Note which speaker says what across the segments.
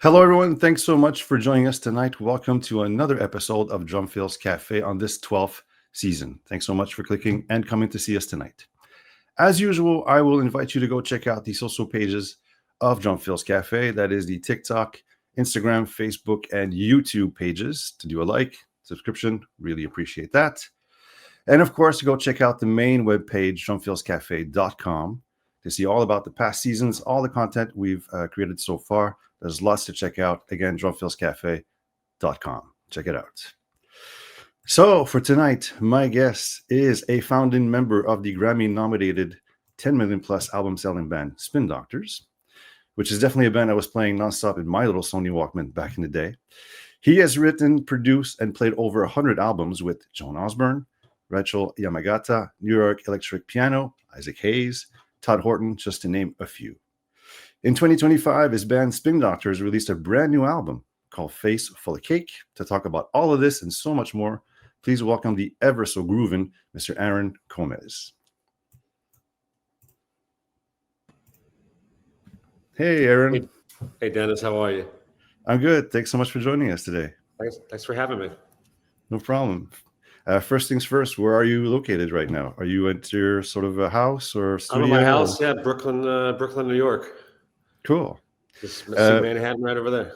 Speaker 1: Hello, everyone. Thanks so much for joining us tonight. Welcome to another episode of Drumfillskafe on this 12th season. Thanks so much for clicking and coming to see us tonight. As usual, I will invite you to go check out the social pages of Drumfillskafe. That is the TikTok, Instagram, Facebook, and YouTube pages to do a like, subscription. Really appreciate that. And of course, go check out the main webpage, drumfillskafe.com, to see all about the past seasons, all the content we've created so far. There's lots to check out. Again, drumfillskafe.com. Check it out. So for tonight, my guest is a founding member of the Grammy-nominated 10 million plus album selling band Spin Doctors, which is definitely a band I was playing nonstop in my little Sony Walkman back in the day. He has written, produced, and played over 100 albums with Joan Osborne, Rachael, Yamagata, New York Electric Piano, Isaac Hayes, Todd Horton, just to name a few. In 2025, his band Spin Doctors released a brand new album called Face Full of Cake. To talk about all of this and so much more, please welcome the ever so groovin' Mr. Aaron Gomez. Hey, Aaron.
Speaker 2: Hey, Dennis. How are you?
Speaker 1: I'm good. Thanks so much for joining us today.
Speaker 2: Thanks for having me.
Speaker 1: No problem. First things first, where are you located right now? Are you at your sort of a house or studio?
Speaker 2: I'm at my house, yeah, Brooklyn, New York.
Speaker 1: Cool.
Speaker 2: Just Manhattan right over there.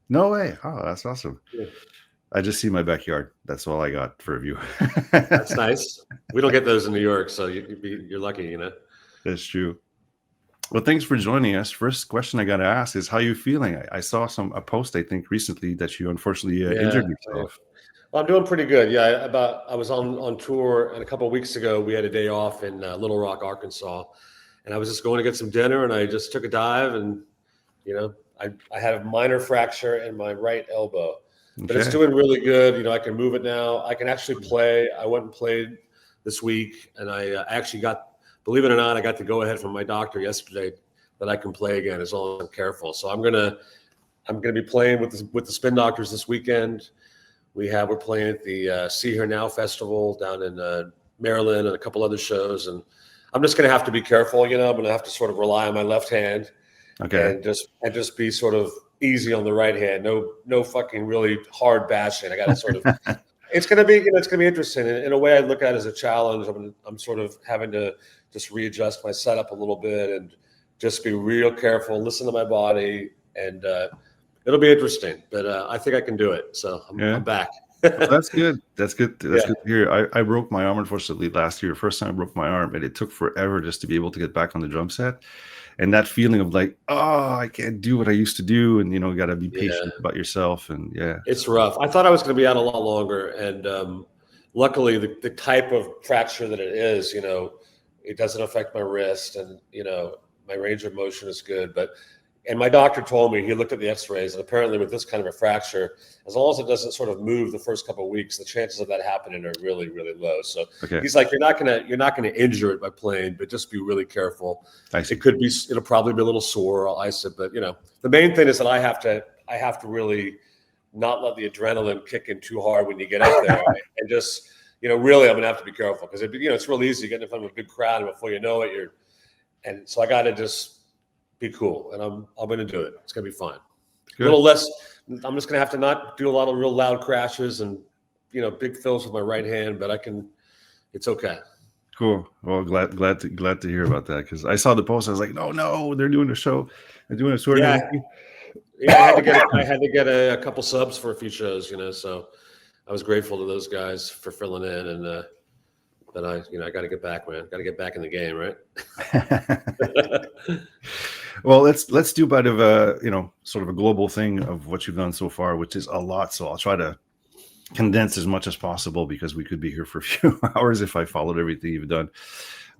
Speaker 1: No way. Oh, that's awesome.
Speaker 2: Yeah.
Speaker 1: I just see my backyard. That's all I got for a view.
Speaker 2: That's nice. We don't get those in New York, so you're lucky, you know.
Speaker 1: That's true. Well, thanks for joining us. First question I got to ask is, how are you feeling? I saw a post, I think, recently that you unfortunately injured yourself.
Speaker 2: Well, I'm doing pretty good. Yeah, I was on tour, and a couple of weeks ago we had a day off in Little Rock, Arkansas, and I was just going to get some dinner, and I just took a dive, and I had a minor fracture in my right elbow, but it's doing really good. I can move it now. I can actually play. I went and played this week, and I actually got, believe it or not, I got the go ahead from my doctor yesterday that I can play again as long as I'm careful. So I'm gonna be playing with the Spin Doctors this weekend. We're playing at the See Her Now Festival down in Maryland and a couple other shows, and I'm just going to have to be careful. I'm going to have to sort of rely on my left hand, and just be sort of easy on the right hand. No fucking really hard bashing. I got to sort of. It's going to be interesting. In a way, I look at it as a challenge. I'm sort of having to just readjust my setup a little bit and just be real careful, listen to my body, and it'll be interesting, but I think I can do it. So I'm back.
Speaker 1: That's good. That's good. That's good to hear. I broke my arm, unfortunately, last year. First time I broke my arm, and it took forever just to be able to get back on the drum set. And that feeling of like, oh, I can't do what I used to do. And, got to be patient about yourself. And
Speaker 2: it's rough. I thought I was going to be out a lot longer. And luckily, the type of fracture that it is, it doesn't affect my wrist. And, my range of motion is good. And my doctor told me, he looked at the x-rays, and apparently with this kind of a fracture, as long as it doesn't sort of move the first couple of weeks, the chances of that happening are really, really low. So he's like, you're not gonna injure it by playing, but just be really careful. It'll probably be a little sore. I'll ice it, but the main thing is that I have to really not let the adrenaline kick in too hard when you get out there, and just really I'm gonna have to be careful, because it's real easy getting in front of a big crowd, and before you know it, and so I got to just be cool, and I'm going to do it. It's going to be fun. Good. A little less. I'm just going to have to not do a lot of real loud crashes and big fills with my right hand, but I can. It's okay.
Speaker 1: Cool. Well, glad to hear about that, because I saw the post. I was like, no, they're doing a show. They're doing a tour.
Speaker 2: Yeah. I had to get a couple subs for a few shows. So I was grateful to those guys for filling in, and but I got to get back, man. Got to get back in the game, right?
Speaker 1: Well, let's do a bit of a sort of a global thing of what you've done so far, which is a lot. So I'll try to condense as much as possible, because we could be here for a few hours if I followed everything you've done.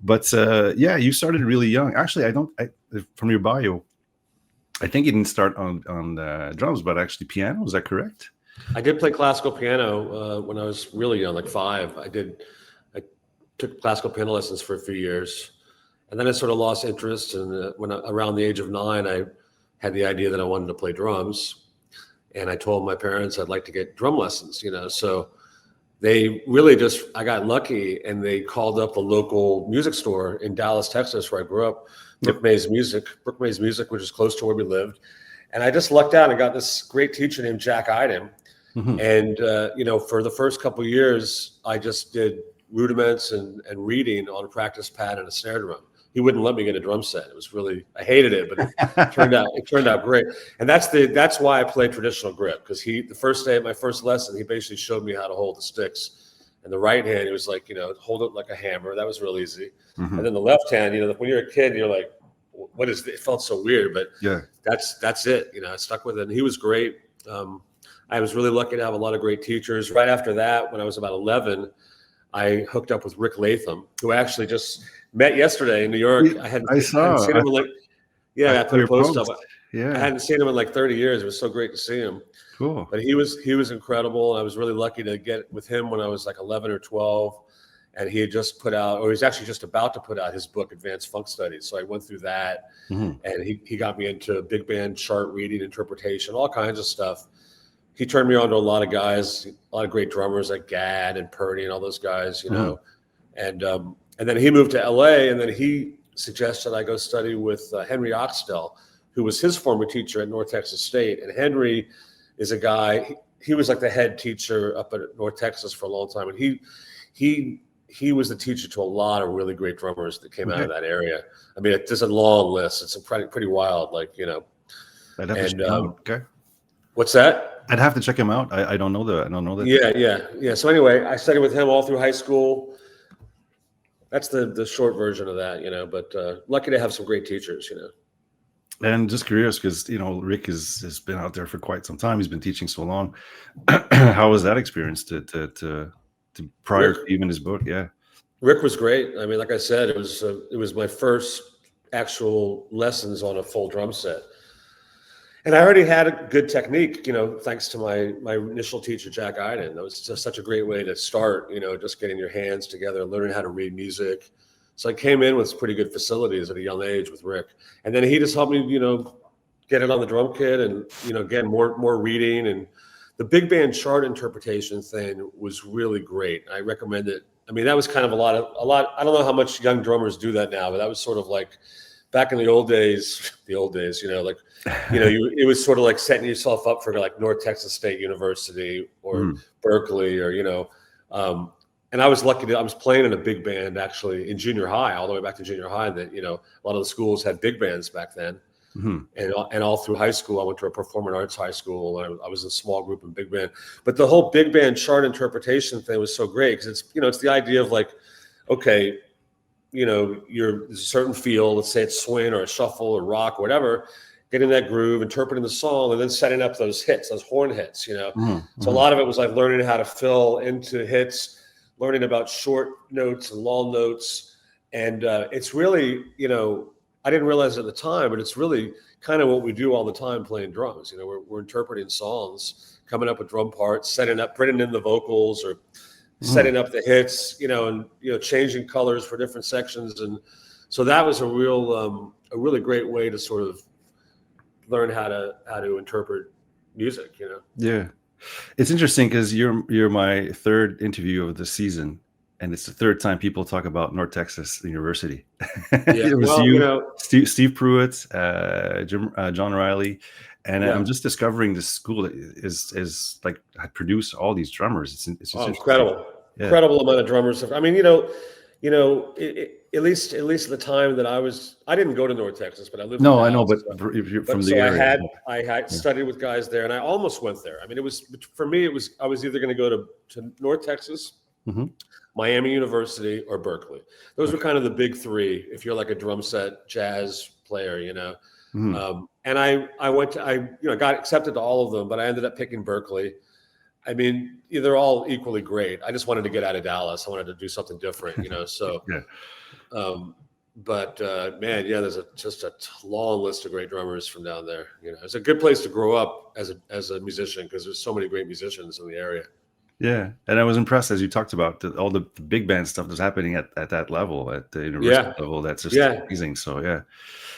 Speaker 1: But you started really young. Actually, from your bio, I think you didn't start on drums, but actually piano. Is that correct?
Speaker 2: I did play classical piano when I was really young, like 5. I took classical piano lessons for a few years, And then I sort of lost interest. And around the age of 9, I had the idea that I wanted to play drums. And I told my parents I'd like to get drum lessons, So they really I got lucky, and they called up a local music store in Dallas, Texas, where I grew up, Brook Mays Music, which is close to where we lived. And I just lucked out and got this great teacher named Jack Iden.
Speaker 1: Mm-hmm.
Speaker 2: And, for the first couple of years, I just did rudiments and reading on a practice pad and a snare drum. He wouldn't let me get a drum set. It was really, I hated it, but it turned out great. And that's why I play traditional grip, because the first day of my first lesson, he basically showed me how to hold the sticks. And the right hand, he was like, hold it like a hammer. That was real easy.
Speaker 1: Mm-hmm.
Speaker 2: And then the left hand, when you're a kid, you're like, what is this? It felt so weird, but
Speaker 1: yeah,
Speaker 2: that's it. I stuck with it. And he was great. I was really lucky to have a lot of great teachers. Right after that, when I was about 11, I hooked up with Rick Latham, who I actually just met yesterday in New York. I hadn't seen him in I put a post up.
Speaker 1: Yeah,
Speaker 2: I hadn't seen him in like 30 years. It was so great to see him.
Speaker 1: Cool.
Speaker 2: But he was incredible. I was really lucky to get with him when I was like 11 or 12. And he had just put out, or he was actually just about to put out his book, Advanced Funk Studies. So I went through that,
Speaker 1: mm-hmm.
Speaker 2: and he got me into big band chart reading, interpretation, all kinds of stuff. He turned me on to a lot of guys, a lot of great drummers like Gadd and Purdy and all those guys,
Speaker 1: mm-hmm.
Speaker 2: And then he moved to LA, and then he suggested I go study with Henry Oxtell, who was his former teacher at North Texas State. And Henry is a guy, he was like the head teacher up at North Texas for a long time. And he was the teacher to a lot of really great drummers that came out of that area. I mean, there's a long list. It's pretty wild,
Speaker 1: I'd have to check him out. Okay.
Speaker 2: What's that?
Speaker 1: I'd have to check him out. I don't know that.
Speaker 2: Yeah. So anyway, I studied with him all through high school. That's the short version of that, but lucky to have some great teachers,
Speaker 1: And just curious, because, Rick has been out there for quite some time. He's been teaching so long. How was that experience to prior to even his book? Yeah.
Speaker 2: Rick was great. I mean, like I said, it was my first actual lessons on a full drum set. And I already had a good technique, thanks to my initial teacher, Jack Iden. That was just such a great way to start, just getting your hands together, learning how to read music. So I came in with pretty good facilities at a young age with Rick. And then he just helped me, get it on the drum kit and, again, more reading. And the big band chart interpretation thing was really great. I recommend it. I mean, that was kind of a lot. I don't know how much young drummers do that now, but that was sort of like back in the old days, it was sort of like setting yourself up for like North Texas State University or Berkeley or, and I was lucky I was playing in a big band actually in junior high, all the way back to junior high that, a lot of the schools had big bands back then.
Speaker 1: Mm-hmm.
Speaker 2: And all through high school, I went to a performing arts high school. And I was in a small group in big band. But the whole big band chart interpretation thing was so great because it's the idea of like, okay, there's a certain feel, let's say it's swing or a shuffle or rock or whatever, getting that groove, interpreting the song, and then setting up those hits, those horn hits,
Speaker 1: Mm-hmm.
Speaker 2: So a lot of it was like learning how to fill into hits, learning about short notes and long notes. And it's really, I didn't realize at the time, but it's really kind of what we do all the time playing drums. We're interpreting songs, coming up with drum parts, setting up, putting in the vocals or setting up the hits, and, changing colors for different sections. And so that was a really great way to sort of learn how to interpret music,
Speaker 1: Yeah. It's interesting because you're my third interview of the season, and it's the third time people talk about North Texas University. It was Steve Pruitt, John Riley, and I'm just discovering this school that is like I produce all these drummers. It's just
Speaker 2: incredible, incredible amount of drummers. I mean, at least at the time that I didn't go to North Texas, but I lived.
Speaker 1: No, I know, but if you're from the area,
Speaker 2: I had studied with guys there, and I almost went there. I mean, for me, I was either going to go to North Texas,
Speaker 1: mm-hmm.
Speaker 2: Miami University, or Berkeley. Those were kind of the big three. If you're like a drum set jazz player,
Speaker 1: Mm-hmm.
Speaker 2: And I got accepted to all of them, but I ended up picking Berkeley. I mean, they're all equally great. I just wanted to get out of Dallas. I wanted to do something different, so.
Speaker 1: Yeah.
Speaker 2: But man, there's just a long list of great drummers from down there. It's a good place to grow up as a musician because there's so many great musicians in the area.
Speaker 1: Yeah, and I was impressed as you talked about all the big band stuff that's happening at that level, at the university
Speaker 2: Yeah,
Speaker 1: level. That's just
Speaker 2: yeah,
Speaker 1: amazing. So yeah, yeah,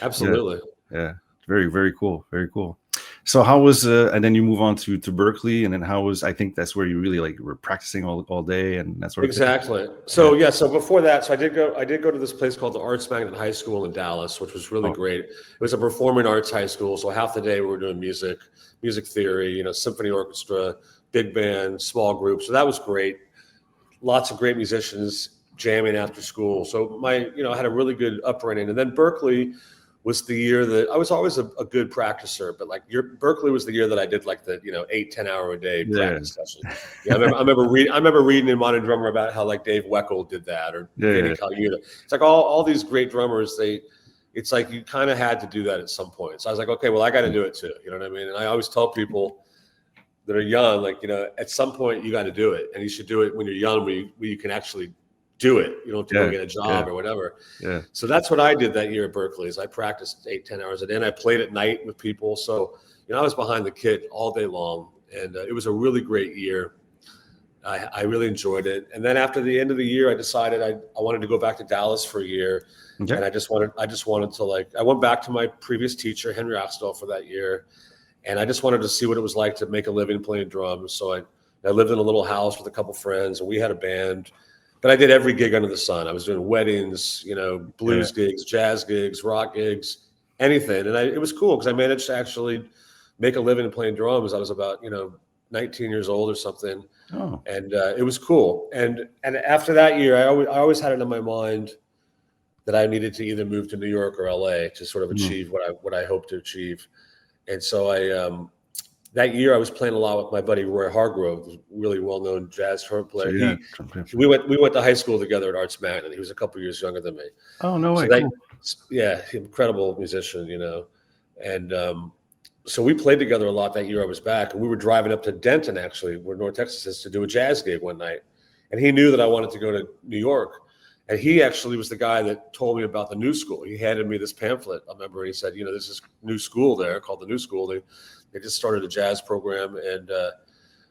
Speaker 2: absolutely.
Speaker 1: yeah. Very, very cool. Very cool. So how was and then you move on to Berkeley, and then how was, I think that's where you really like were practicing all day and that sort of thing.
Speaker 2: Exactly.
Speaker 1: Yeah.
Speaker 2: So yeah, so before that, so I did go to this place called the Arts Magnet High School in Dallas, which was really
Speaker 1: Oh,
Speaker 2: great. It was a performing arts high school, so half the day we were doing music, music theory, symphony orchestra, big band, small group. So that was great. Lots of great musicians jamming after school. So I had a really good upbringing. And then Berkeley was the year that I was always a good practicer, but Berkeley was the year that I did like the 8-10 hour a day
Speaker 1: yeah.
Speaker 2: practice session. Yeah, I remember reading in Modern Drummer about how like Dave Weckl did that, or
Speaker 1: Yeah,
Speaker 2: Vinnie
Speaker 1: yeah.
Speaker 2: Colaiuta. It's like all these great drummers. It's like you kind of had to do that at some point. So I was like, okay, well, I got to do it too. You know what I mean? And I always tell people that are young, like, at some point you got to do it, and you should do it when you're young, where you can actually do it. You don't have to go
Speaker 1: Yeah,
Speaker 2: get a
Speaker 1: yeah,
Speaker 2: job or whatever.
Speaker 1: yeah.
Speaker 2: So that's what I did that year at Berkeley. Is I practiced 8-10 hours a day, and I played at night with people. So I was behind the kit all day long, and it was a really great year. I really enjoyed it. And then after the end of the year, I decided I wanted to go back to Dallas for a year,
Speaker 1: Okay.
Speaker 2: and I just wanted to I went back to my previous teacher, Henry Axtell, for that year, and I just wanted to see what it was like to make a living playing drums. So I lived in a little house with a couple friends, and we had a band. But I did every gig under the sun. I was doing weddings,
Speaker 1: Yeah.
Speaker 2: blues gigs, jazz gigs, rock gigs, anything. And it was cool because I managed to actually make a living playing drums. I was about 19 years old or something,
Speaker 1: Oh,
Speaker 2: and it was cool. And after that year, I always had it in my mind that I needed to either move to New York or LA to sort of
Speaker 1: mm.
Speaker 2: achieve what I hoped to achieve. And so that year I was playing a lot with my buddy Roy Hargrove, a really well-known jazz trumpet
Speaker 1: So
Speaker 2: player.
Speaker 1: yeah.
Speaker 2: We went to high school together at Arts Magnet. He was a couple years younger than me.
Speaker 1: Oh, no
Speaker 2: So
Speaker 1: way. Cool.
Speaker 2: yeah, incredible musician, and so we played together a lot that year I was back, and we were driving up to Denton, actually, where North Texas is, to do a jazz gig one night. And he knew that I wanted to go to New York. And he actually was the guy that told me about the new school. He handed me this pamphlet, I remember, and he said, there's this new school there called the New School. They just started a jazz program. And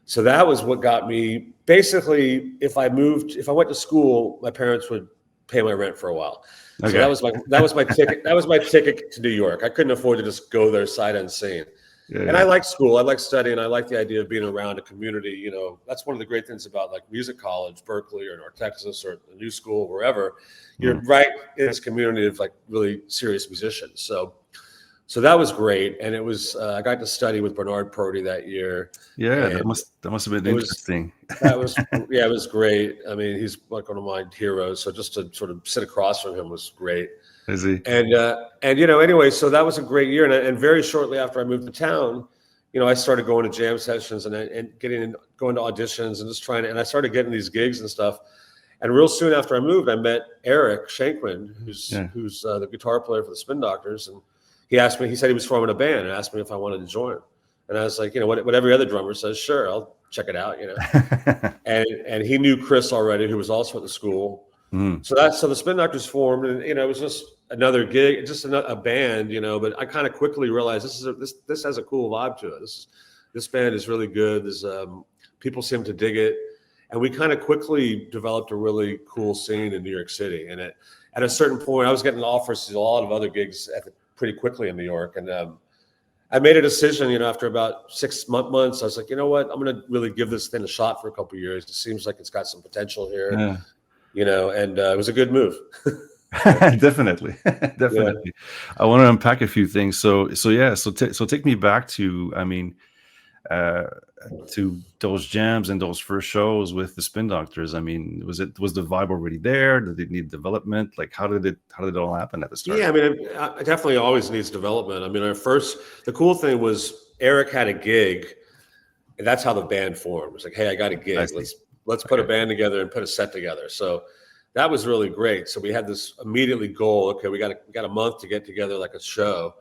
Speaker 2: so that was what got me. Basically, if I went to school, my parents would pay my rent for a while.
Speaker 1: Okay.
Speaker 2: So that was my ticket. That was my ticket to New York. I couldn't afford to just go there sight unseen.
Speaker 1: Yeah,
Speaker 2: And I like school. I like studying. I like the idea of being around a community. That's one of the great things about like music college, Berkeley or North Texas or the New School, wherever. You're right in this community of like really serious musicians. So that was great. And it was I got to study with Bernard Purdy that year.
Speaker 1: yeah.
Speaker 2: And
Speaker 1: That must have been interesting.
Speaker 2: it was great. I mean, he's like one of my heroes. So just to sort of sit across from him was great.
Speaker 1: Is he?
Speaker 2: And anyway, so that was a great year. And very shortly after I moved to town, I started going to jam sessions and going to auditions and just and I started getting these gigs and stuff. And real soon after I moved, I met Eric Shankman, who's the guitar player for the Spin Doctors. And he said he was forming a band and asked me if I wanted to join. And I was like, what every other drummer says, sure, I'll check it out, and he knew Chris already, who was also at the school. So the Spin Doctors formed, and it was just another gig, just a band, But I kind of quickly realized this has a cool vibe to it. This band is really good. There's people seem to dig it, and we kind of quickly developed a really cool scene in New York City. And at a certain point, I was getting offers to a lot of other gigs pretty quickly in New York, and I made a decision, after about 6 months. I was like, you know what, I'm going to really give this thing a shot for a couple of years. It seems like it's got some potential here.
Speaker 1: Yeah.
Speaker 2: And it was a good move.
Speaker 1: Definitely. Yeah. I want to unpack a few things. So take me back to, to those jams and those first shows with the Spin Doctors. Was the vibe already there? Did it need development? Like, how did it all happen at the start?
Speaker 2: Yeah, it definitely always needs development. The cool thing was Eric had a gig, and that's how the band formed. It was like, hey, I got a gig. Let's put a band together and put a set together. So that was really great. So we had this immediately goal. Okay, we got a month to get together like a show,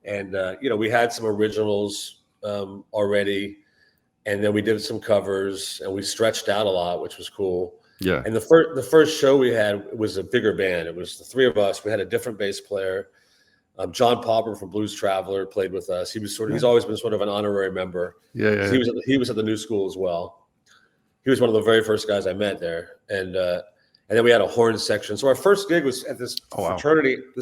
Speaker 2: and we had some originals already, and then we did some covers, and we stretched out a lot, which was cool.
Speaker 1: Yeah.
Speaker 2: And the first show we had was a bigger band. It was the three of us. We had a different bass player. John Popper from Blues Traveler played with us. He's always been sort of an honorary member.
Speaker 1: Yeah.
Speaker 2: He was at the New School as well. he was one of the very first guys I met there, and then we had a horn section. So our first gig was at this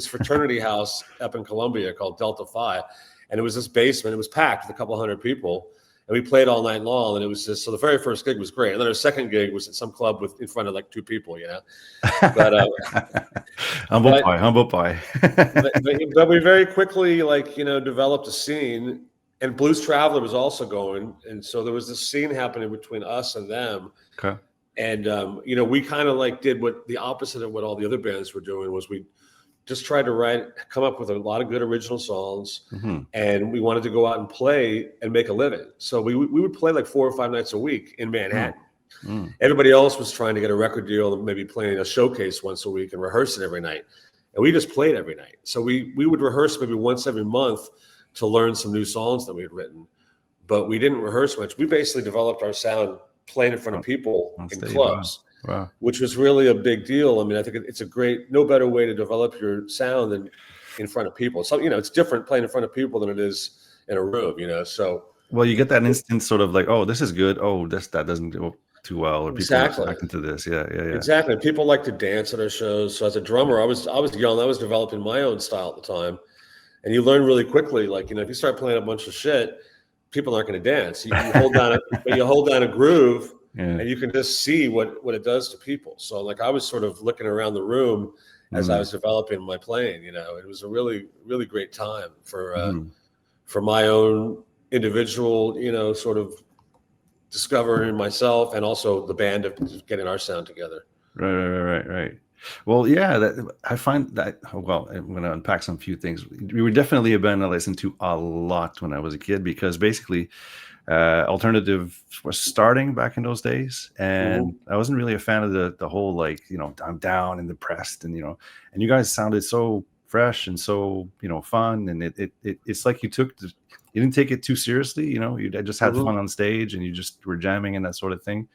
Speaker 2: fraternity house up in Columbia called Delta Phi, and it was this basement. It was packed with a couple hundred people, and we played all night long. And it was just so the very first gig was great, and then our second gig was at some club in front of like 2 people, you know. But
Speaker 1: humble pie.
Speaker 2: but we very quickly developed a scene. And Blues Traveler was also going, and so there was this scene happening between us and them.
Speaker 1: Okay.
Speaker 2: And we kind of did what the opposite of what all the other bands were doing was we just tried to come up with a lot of good original songs, and we wanted to go out and play and make a living. So we would play like 4 or 5 nights a week in Manhattan. Everybody else was trying to get a record deal and maybe playing a showcase once a week and rehearsing every night, and we just played every night. So we would rehearse maybe once every month to learn some new songs that we had written, but we didn't rehearse much. We basically developed our sound playing in front of people in clubs, which was really a big deal. I mean, I think it's no better way to develop your sound than in front of people. So, it's different playing in front of people than it is in a room, so.
Speaker 1: Well, you get that instant sort of like, oh, this is good. Oh, that doesn't go too well. Or people are reacting to this. Yeah.
Speaker 2: Exactly. People like to dance at our shows. So as a drummer, I was young. I was developing my own style at the time. And you learn really quickly, if you start playing a bunch of shit, people aren't going to dance. You hold down a groove, and you can just see what it does to people. So I was sort of looking around the room as I was developing my playing. It was a really, really great time for my own individual, sort of discovering myself, and also the band of getting our sound together.
Speaker 1: Right. Well, yeah, I find that, well, I'm going to unpack some few things. We were definitely a band I listened to a lot when I was a kid, because basically alternative was starting back in those days. And I wasn't really a fan of the whole, I'm down and depressed, and, and you guys sounded so fresh and so, fun. And it's like you didn't take it too seriously, you just had fun on stage, and you just were jamming and that sort of thing.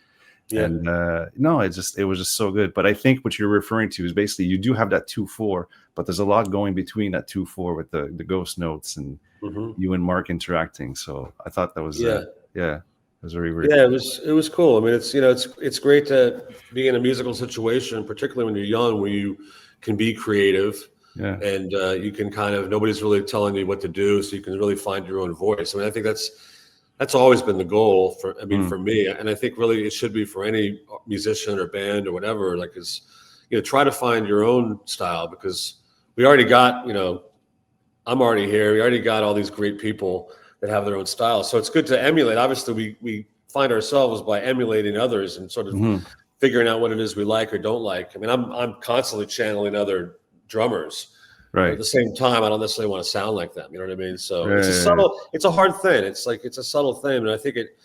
Speaker 1: Yeah. And it was just so good. But I think what you're referring to is basically you do have that 2/4, but there's a lot going between that 2/4 with the ghost notes and you and Mark interacting. So I thought that was it was very weird.
Speaker 2: Yeah, it was cool. I mean, it's great to be in a musical situation, particularly when you're young, where you can be creative.
Speaker 1: Yeah.
Speaker 2: And you can nobody's really telling you what to do, so you can really find your own voice. I mean, I think that's always been the goal for me. And I think really it should be for any musician or band or whatever, try to find your own style, because we already got, I'm already here. We already got all these great people that have their own style. So it's good to emulate. Obviously we find ourselves by emulating others and sort of figuring out what it is we like or don't like. I mean, I'm constantly channeling other drummers.
Speaker 1: Right.
Speaker 2: But at the same time, I don't necessarily want to sound like them. You know what I mean? So it's a hard thing. It's a subtle thing. And I think it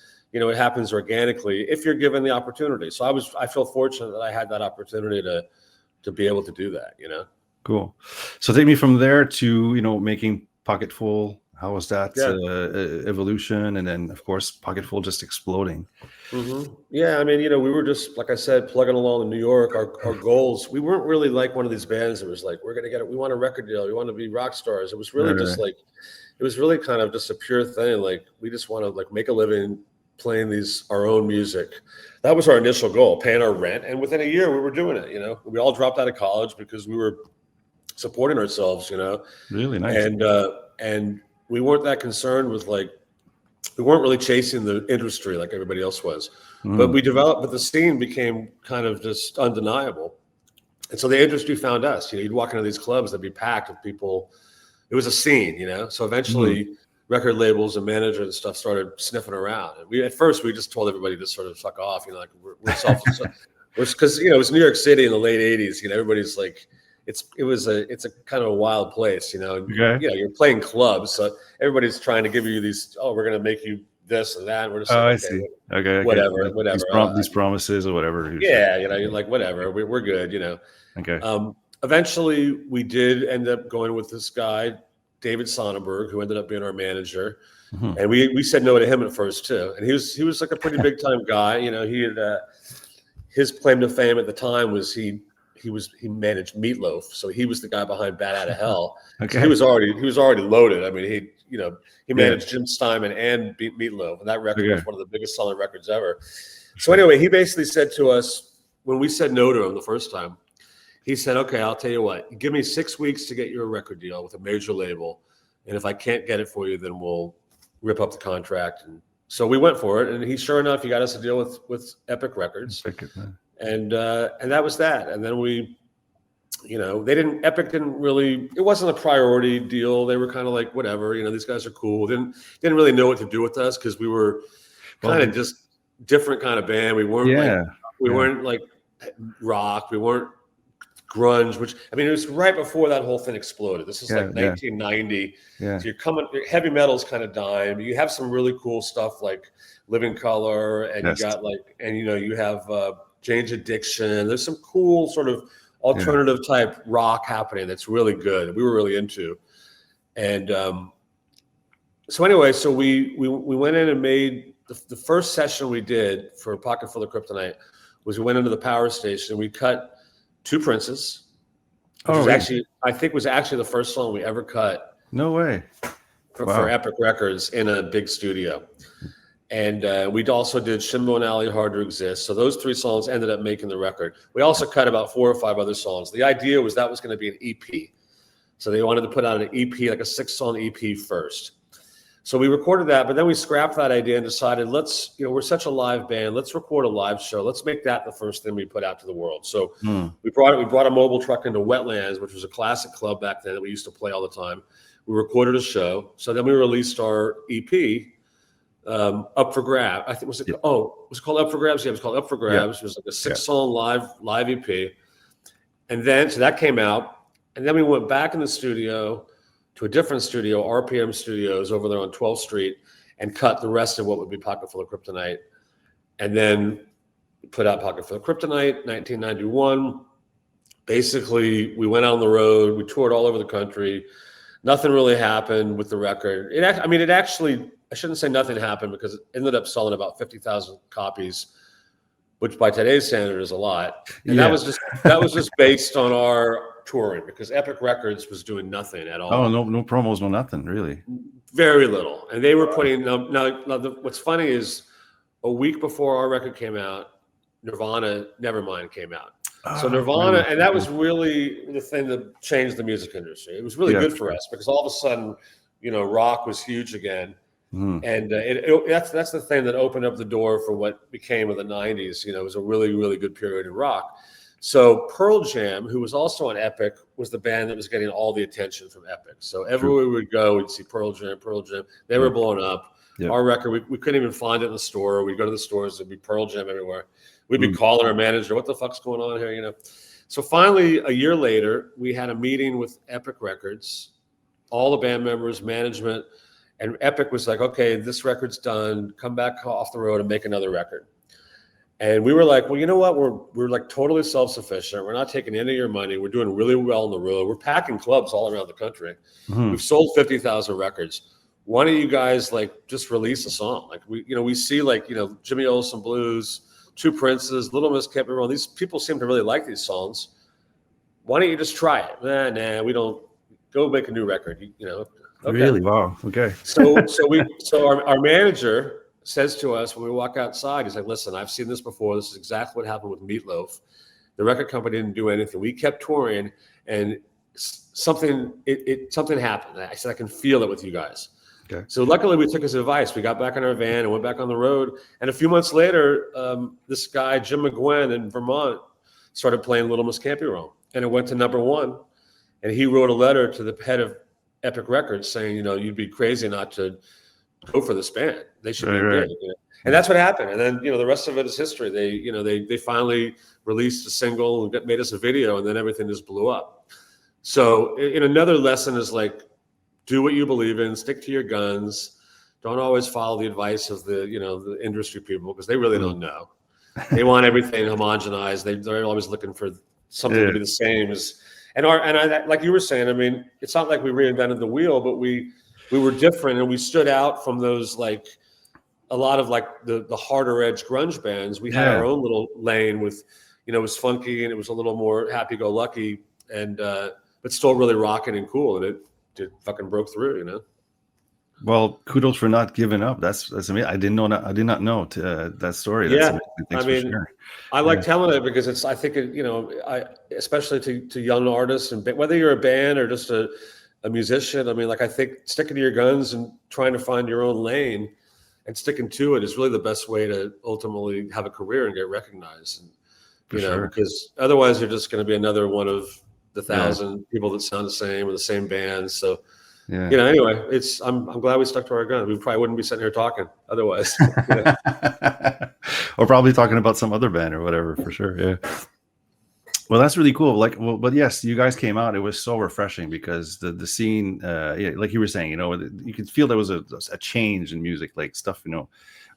Speaker 2: happens organically if you're given the opportunity. So I feel fortunate that I had that opportunity to be able to do that,
Speaker 1: Cool. So take me from there to, making Pocketful. How was that evolution? And then, of course, Pocketful just exploding.
Speaker 2: Yeah, I mean, we were just, like I said, plugging along in New York. Our goals, we weren't really like one of these bands that was like, we're going to get it. We want a record deal. We want to be rock stars. It was really it was really kind of just a pure thing. Like, we just want to make a living playing our own music. That was our initial goal, paying our rent. And within a year, we were doing it. We all dropped out of college because we were supporting ourselves,
Speaker 1: Really nice.
Speaker 2: And we weren't that concerned with we weren't really chasing the industry like everybody else was, but but the scene became kind of just undeniable. And so the industry found us. You'd walk into these clubs that'd be packed with people. It was a scene, So eventually record labels and managers and stuff started sniffing around. And at first we just told everybody to sort of fuck off, we're selfish. Because, it was New York City in the late 80s, everybody's like, it's a kind of a wild place, you're playing clubs, so everybody's trying to give you these, we're going to make you this and that. And we're just
Speaker 1: I see. Okay.
Speaker 2: Whatever.
Speaker 1: These promises or whatever.
Speaker 2: Yeah. You're like, whatever, we're good,
Speaker 1: Okay.
Speaker 2: Eventually we did end up going with this guy, David Sonnenberg, who ended up being our manager. And we said no to him at first too. And he was like a pretty big time guy. He had, his claim to fame at the time was he managed Meatloaf, so he was the guy behind Bat Out of Hell.
Speaker 1: Okay.
Speaker 2: So he was already loaded. I mean, he managed Jim Steinman and Meatloaf, and that record was one of the biggest selling records ever. So anyway, he basically said to us, when we said no to him the first time, he said, okay, I'll tell you what, give me 6 weeks to get you a record deal with a major label. And if I can't get it for you, then we'll rip up the contract. And so we went for it. And sure enough, he got us a deal with Epic Records. And that was that. And then Epic didn't really, it wasn't a priority deal. They were kind of like, whatever, these guys are cool. Didn't really know what to do with us because we were kind of just different kind of band. We weren't weren't like rock. We weren't grunge, which, it was right before that whole thing exploded. This is like 1990. Yeah. So heavy metal's kind of dying, but you have some really cool stuff like Living Color, and you got you have Jane's Addiction. There's some cool sort of alternative type rock happening that's really good. We were really into. And so anyway, so we went in and made the first session we did for Pocket Full of Kryptonite was we went into the power station. We cut Two Princes, which I think was actually the first song we ever cut.
Speaker 1: No way.
Speaker 2: For Epic Records in a big studio. And we also did Shinbo and Ali, Hard to Exist. So those 3 songs ended up making the record. We also cut about 4 or 5 other songs. The idea was that was going to be an EP. So they wanted to put out an EP, like a 6-song EP first. So we recorded that, but then we scrapped that idea and decided, we're such a live band. Let's record a live show. Let's make that the first thing we put out to the world. So we brought a mobile truck into Wetlands, which was a classic club back then that we used to play all the time. We recorded a show. So then we released our EP, Up for Grabs. I think was it called Up for Grabs? Yeah, it was called Up for Grabs. It was like a 6-song live EP. And then so that came out. And then we went back in the studio to a different studio, RPM Studios over there on 12th Street, and cut the rest of what would be Pocket Full of Kryptonite. And then put out Pocket Full of Kryptonite, 1991. Basically, we went out on the road. We toured all over the country. Nothing really happened with the record. It actually, I shouldn't say nothing happened because it ended up selling about 50,000 copies, which by today's standard is a lot. And that was just based on our touring because Epic Records was doing nothing at all.
Speaker 1: Oh, no promos, no nothing, really.
Speaker 2: Very little. And they were putting what's funny is a week before our record came out, Nirvana Nevermind came out. So Nirvana, and that was really the thing that changed the music industry. It was really good for us because all of a sudden, rock was huge again. And that's the thing that opened up the door for what became of the 90s. It was a really, really good period in rock. So Pearl Jam, who was also on Epic, was the band that was getting all the attention from Epic. So everywhere we would go, we'd see Pearl Jam. They were blowing up. Yep. Our record, we couldn't even find it in the store. We'd go to the stores, there'd be Pearl Jam everywhere. We'd be calling our manager, what the fuck's going on here, So finally, a year later, we had a meeting with Epic Records, all the band members, management, and Epic was like, okay, this record's done. Come back off the road and make another record. And we were like, well, you know what? We're like totally self-sufficient. We're not taking any of your money. We're doing really well on the road. We're packing clubs all around the country. We've sold 50,000 records. Why don't you guys just release a song? We see Jimmy Olsen Blues, Two Princes, Little Miss Kept Me Wrong. These people seem to really like these songs. Why don't you just try it? Nah, we don't. Go make a new record. Okay.
Speaker 1: Really? Wow. Okay.
Speaker 2: So our manager says to us when we walk outside, he's like, listen, I've seen this before. This is exactly what happened with Meatloaf. The record company didn't do anything. We kept touring and something happened. I said, I can feel it with you guys. Okay. So luckily we took his advice. We got back in our van and went back on the road. And a few months later, this guy, Jim McGuinn in Vermont, started playing Little Miss Can't Be Wrong. And it went to #1. And he wrote a letter to the head of Epic Records saying, you'd be crazy not to go for this band. They should be big. And that's what happened. And then, the rest of it is history. They finally released a single and made us a video, and then everything just blew up. So another lesson is do what you believe in, stick to your guns. Don't always follow the advice of the industry people because they really don't know. They want everything homogenized. They're always looking for something to be the same as. And like you were saying, it's not like we reinvented the wheel, but we were different and we stood out from those a lot of the harder edge grunge bands. We had our own little lane with, it was funky and it was a little more happy go lucky and but still really rocking and cool, and it fucking broke through,
Speaker 1: Well, kudos for not giving up. That's amazing. I didn't know that. I did not know that story. That's
Speaker 2: Yeah,
Speaker 1: amazing.
Speaker 2: I
Speaker 1: Thanks for
Speaker 2: mean,
Speaker 1: sharing.
Speaker 2: I
Speaker 1: Yeah.
Speaker 2: like telling it because I think I especially to young artists, and whether you're a band or just a musician. I mean, like I think sticking to your guns and trying to find your own lane and sticking to it is really the best way to ultimately have a career and get recognized. And,
Speaker 1: For sure.
Speaker 2: because otherwise you're just going to be another one of the
Speaker 1: Yeah.
Speaker 2: 1,000 people that sound the same or the same band. So,
Speaker 1: Yeah.
Speaker 2: anyway, I'm glad we stuck to our gun. We probably wouldn't be sitting here talking otherwise.
Speaker 1: Or probably talking about some other band or whatever, for sure. Yeah. Well, that's really cool. Like, well, but yes, you guys came out. It was so refreshing because the scene, yeah, like you were saying, you could feel there was a change in music, like stuff,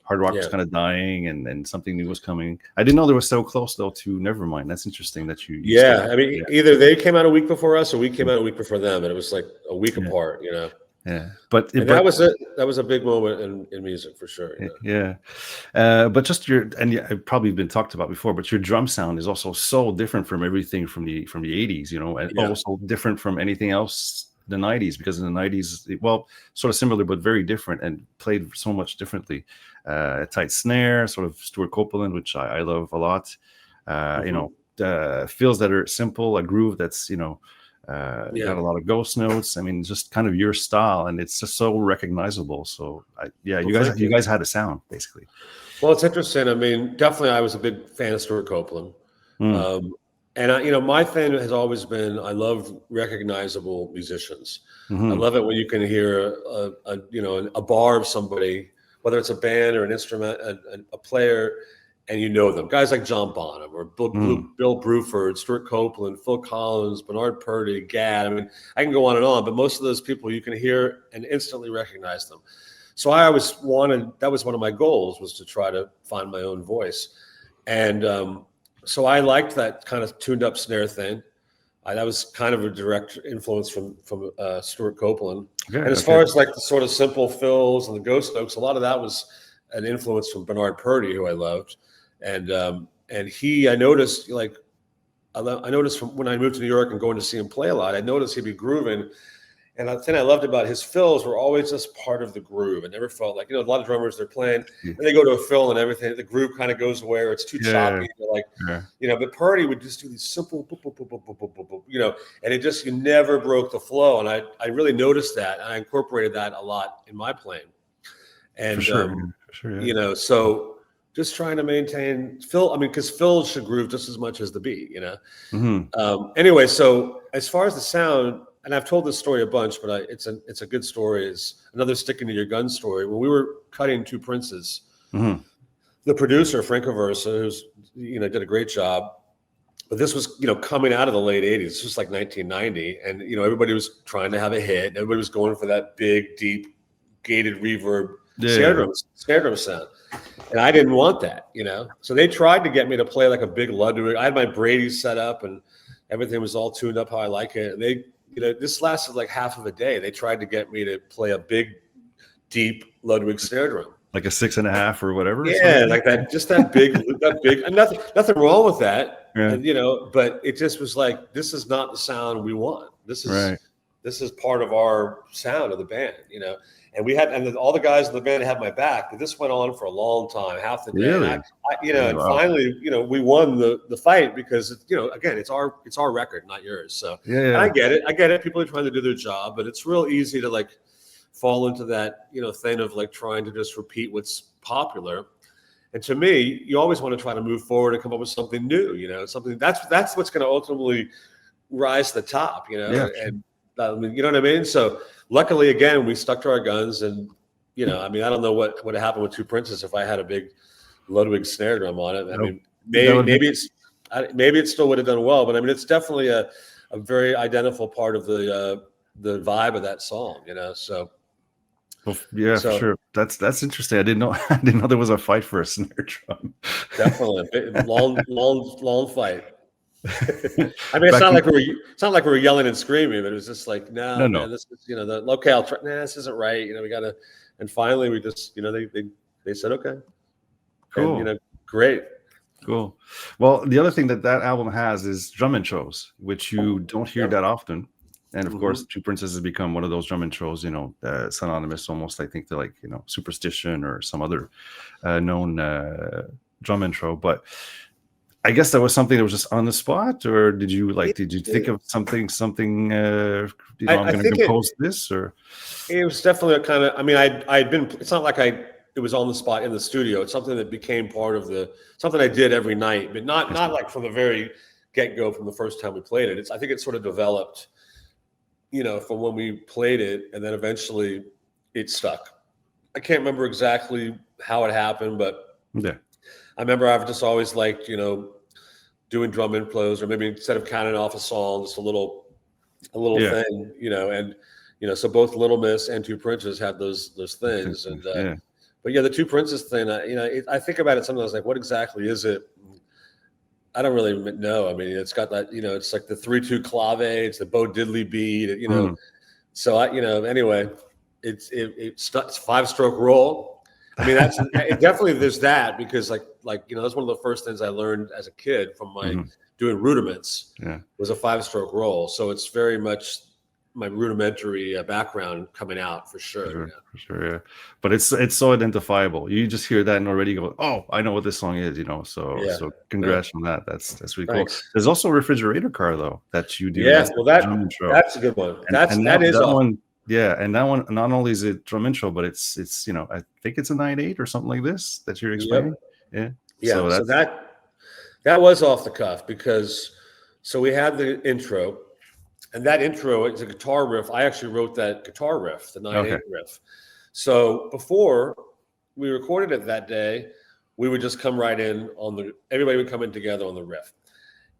Speaker 1: hard rock was
Speaker 2: Yeah.
Speaker 1: kind of dying and something new was coming. I didn't know they were so close though to Nevermind. That's interesting that you stuck.
Speaker 2: Yeah, I mean,
Speaker 1: Yeah,
Speaker 2: either they came out a week before us, or we came out a week before them, and it was like a week
Speaker 1: yeah,
Speaker 2: apart.
Speaker 1: yeah. But
Speaker 2: And that was it. That was a big moment in music for sure.
Speaker 1: yeah. But just and yeah, I've probably been talked about before, but your drum sound is also so different from everything from the 80s, and
Speaker 2: Yeah.
Speaker 1: also different from anything else the 90s, because in the 90s, well, sort of similar but very different and played so much differently. A tight snare, sort of Stuart Copeland, which I love a lot.
Speaker 2: Mhm.
Speaker 1: Feels that are simple, a groove that's
Speaker 2: Yeah.
Speaker 1: got a lot of ghost notes. I mean, just kind of your style, and it's just so recognizable. So, yeah,
Speaker 2: Well,
Speaker 1: you
Speaker 2: thank you.
Speaker 1: guys had a sound basically.
Speaker 2: Well, it's interesting. I mean, definitely, I was a big fan of Stuart Copeland,
Speaker 1: Mm,
Speaker 2: um, and my thing has always been I love recognizable musicians. I
Speaker 1: hmm
Speaker 2: love it when you can hear a bar of somebody, whether it's a band or an instrument, a player, and you know them. Guys like John Bonham or
Speaker 1: mm,
Speaker 2: Bill Bruford, Stuart Copeland, Phil Collins, Bernard Purdy, Gadd. I mean, I can go on and on, but most of those people you can hear and instantly recognize them. So I always wanted, that was one of my goals, was to try to find my own voice. And so I liked that kind of tuned up snare thing. That was kind of a direct influence from Stuart Copeland.
Speaker 1: okay,
Speaker 2: And as
Speaker 1: okay.
Speaker 2: far as like the sort of simple fills and the ghost notes, a lot of that was an influence from Bernard Purdy, who I loved. And I noticed I noticed from when I moved to New York and going to see him play a lot, I noticed he'd be grooving. And the thing I loved about his fills were always just part of the groove. It never felt like, a lot of drummers, they're playing
Speaker 1: Yeah,
Speaker 2: and they go to a fill and everything, the groove kind of goes away or it's too
Speaker 1: yeah,
Speaker 2: choppy. They're like,
Speaker 1: yeah.
Speaker 2: but Purdy would just do these simple, boop, boop, boop, boop, boop, boop, boop, boop, and you never broke the flow. And I really noticed that. And I incorporated that a lot in my playing.
Speaker 1: For
Speaker 2: And,
Speaker 1: sure, yeah, for sure, yeah.
Speaker 2: so just trying to maintain Phil, because Phil should groove just as much as the beat.
Speaker 1: Hmm
Speaker 2: Anyway, so as far as the sound, and I've told this story a bunch, but it's a good story. Is another sticking to your gun story. When we were cutting Two Princes,
Speaker 1: hmm
Speaker 2: the producer Frank Aversa, who's did a great job, but this was coming out of the late '80s. This was like 1990, and everybody was trying to have a hit. Everybody was going for that big, deep, gated reverb snare
Speaker 1: Yeah,
Speaker 2: drum sound. And I didn't want that, So they tried to get me to play like a big Ludwig. I had my Brady's set up and everything was all tuned up how I like it. And they, this lasted like half of a day. They tried to get me to play a big, deep Ludwig snare drum.
Speaker 1: like a 6.5 or whatever. Or
Speaker 2: Yeah,
Speaker 1: something.
Speaker 2: like that, just that big, and nothing wrong with that.
Speaker 1: Yeah,
Speaker 2: And, but it just was like, this is not the sound we want. This
Speaker 1: right.
Speaker 2: is part of our sound of the band, and we had, and all the guys in the band had my back, but this went on for a long time, half the day. And
Speaker 1: Really?
Speaker 2: and
Speaker 1: Wow.
Speaker 2: finally, we won the fight because, again, it's our record, not yours. So,
Speaker 1: Yeah,
Speaker 2: and I
Speaker 1: yeah.
Speaker 2: get it. People are trying to do their job, but it's real easy to like fall into that, thing of like trying to just repeat what's popular. And to me, you always want to try to move forward and come up with something new, something that's what's going to ultimately rise to the top,
Speaker 1: Yeah, sure.
Speaker 2: and I mean, you know what I mean? So luckily, again, we stuck to our guns, and I mean, I don't know what would have happened with Two Princes if I had a big Ludwig snare drum on it. I mean,
Speaker 1: That would be.
Speaker 2: maybe it still would have done well, but I mean, it's definitely a very identifiable part of the vibe of that song, So
Speaker 1: Well, yeah, for
Speaker 2: so
Speaker 1: sure. That's interesting. I didn't know. I didn't know there was a fight for a snare drum.
Speaker 2: definitely a long fight. I mean,
Speaker 1: Back in,
Speaker 2: it's not like we were yelling and screaming, but it was just like, no,
Speaker 1: no.
Speaker 2: man, this is, okay, I'll try. Nah, this isn't right. We gotta. And finally, we just, they said okay, and
Speaker 1: Cool.
Speaker 2: great.
Speaker 1: Cool. Well, the other thing that album has is drum intros, which you don't hear
Speaker 2: Yep.
Speaker 1: that often. And of course, Two Princes has become one of those drum intros, synonymous almost, I think, to like, Superstition or some other known drum intro. But I guess that was something that was just on the spot, or did you think of something, I'm going to compose this, or?
Speaker 2: It was definitely a kind of, I mean, I'd been, it's not like it was on the spot in the studio. It's something that became part of something I did every night, but not like from the very get-go from the first time we played it. I think it sort of developed, from when we played it, and then eventually it stuck. I can't remember exactly how it happened, but
Speaker 1: yeah.
Speaker 2: I remember I've just always liked, doing drum intros, or maybe instead of counting off a song, just a little thing, and so both Little Miss and Two Princes had those things, and but the Two Princes thing, I think about it sometimes, like, what exactly is it? I don't really know. I mean, it's got that, it's like the 3/2 clave, it's the Bo Diddley beat, So anyway, it's 5-stroke roll. I mean, that's definitely, there's that, because like that's one of the first things I learned as a kid from my doing rudiments. Was a 5-stroke roll. So it's very much my rudimentary background coming out for sure.
Speaker 1: For sure, yeah. But it's so identifiable. You just hear that and already go, oh, I know what this song is, So congrats on that. That's really cool. There's also a Refrigerator Car though that you do.
Speaker 2: Yeah, well, that's a good one. That one.
Speaker 1: Yeah, and that one, not only is it drum intro, but it's I think it's a 9/8 or something like this that you're explaining.
Speaker 2: Yep. Yeah. So that was off the cuff, because we had the intro. And that intro, it's a guitar riff. I actually wrote that guitar riff, the 9/8 riff. So before we recorded it that day, we would just come right in everybody would come in together on the riff.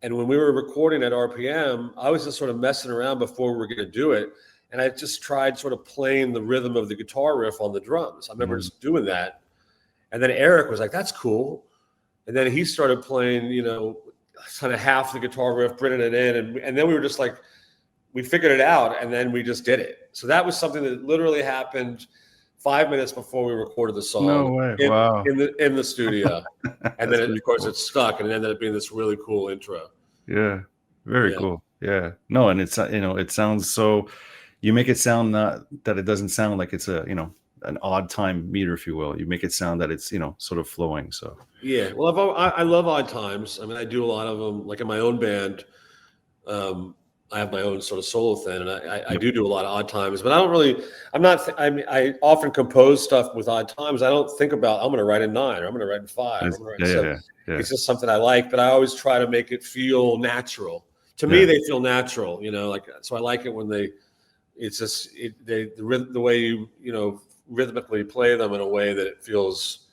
Speaker 2: And when we were recording at RPM, I was just sort of messing around before we were going to do it. And I just tried sort of playing the rhythm of the guitar riff on the drums. I remember just doing that. And then Eric was like, that's cool. And then he started playing, kind of half the guitar riff, bringing it in. And then we were just like, we figured it out, and then we just did it. So that was something that literally happened 5 minutes before we recorded the song.
Speaker 1: No way! Wow.
Speaker 2: In the studio, and then of course it stuck, and it ended up being this really cool intro.
Speaker 1: Yeah, very cool. Yeah, no, and it's it sounds so. You make it sound that it doesn't sound like it's an odd time meter, if you will. You make it sound that it's sort of flowing. So
Speaker 2: yeah, well, I love odd times. I mean, I do a lot of them, like in my own band. I have my own sort of solo thing, and I do a lot of odd times, but I often compose stuff with odd times. I don't think about, I'm going to write in 9 or I'm going to write in 5. It's just something I like, but I always try to make it feel natural. To me, they feel natural, so I like it when the way you, rhythmically play them in a way that it feels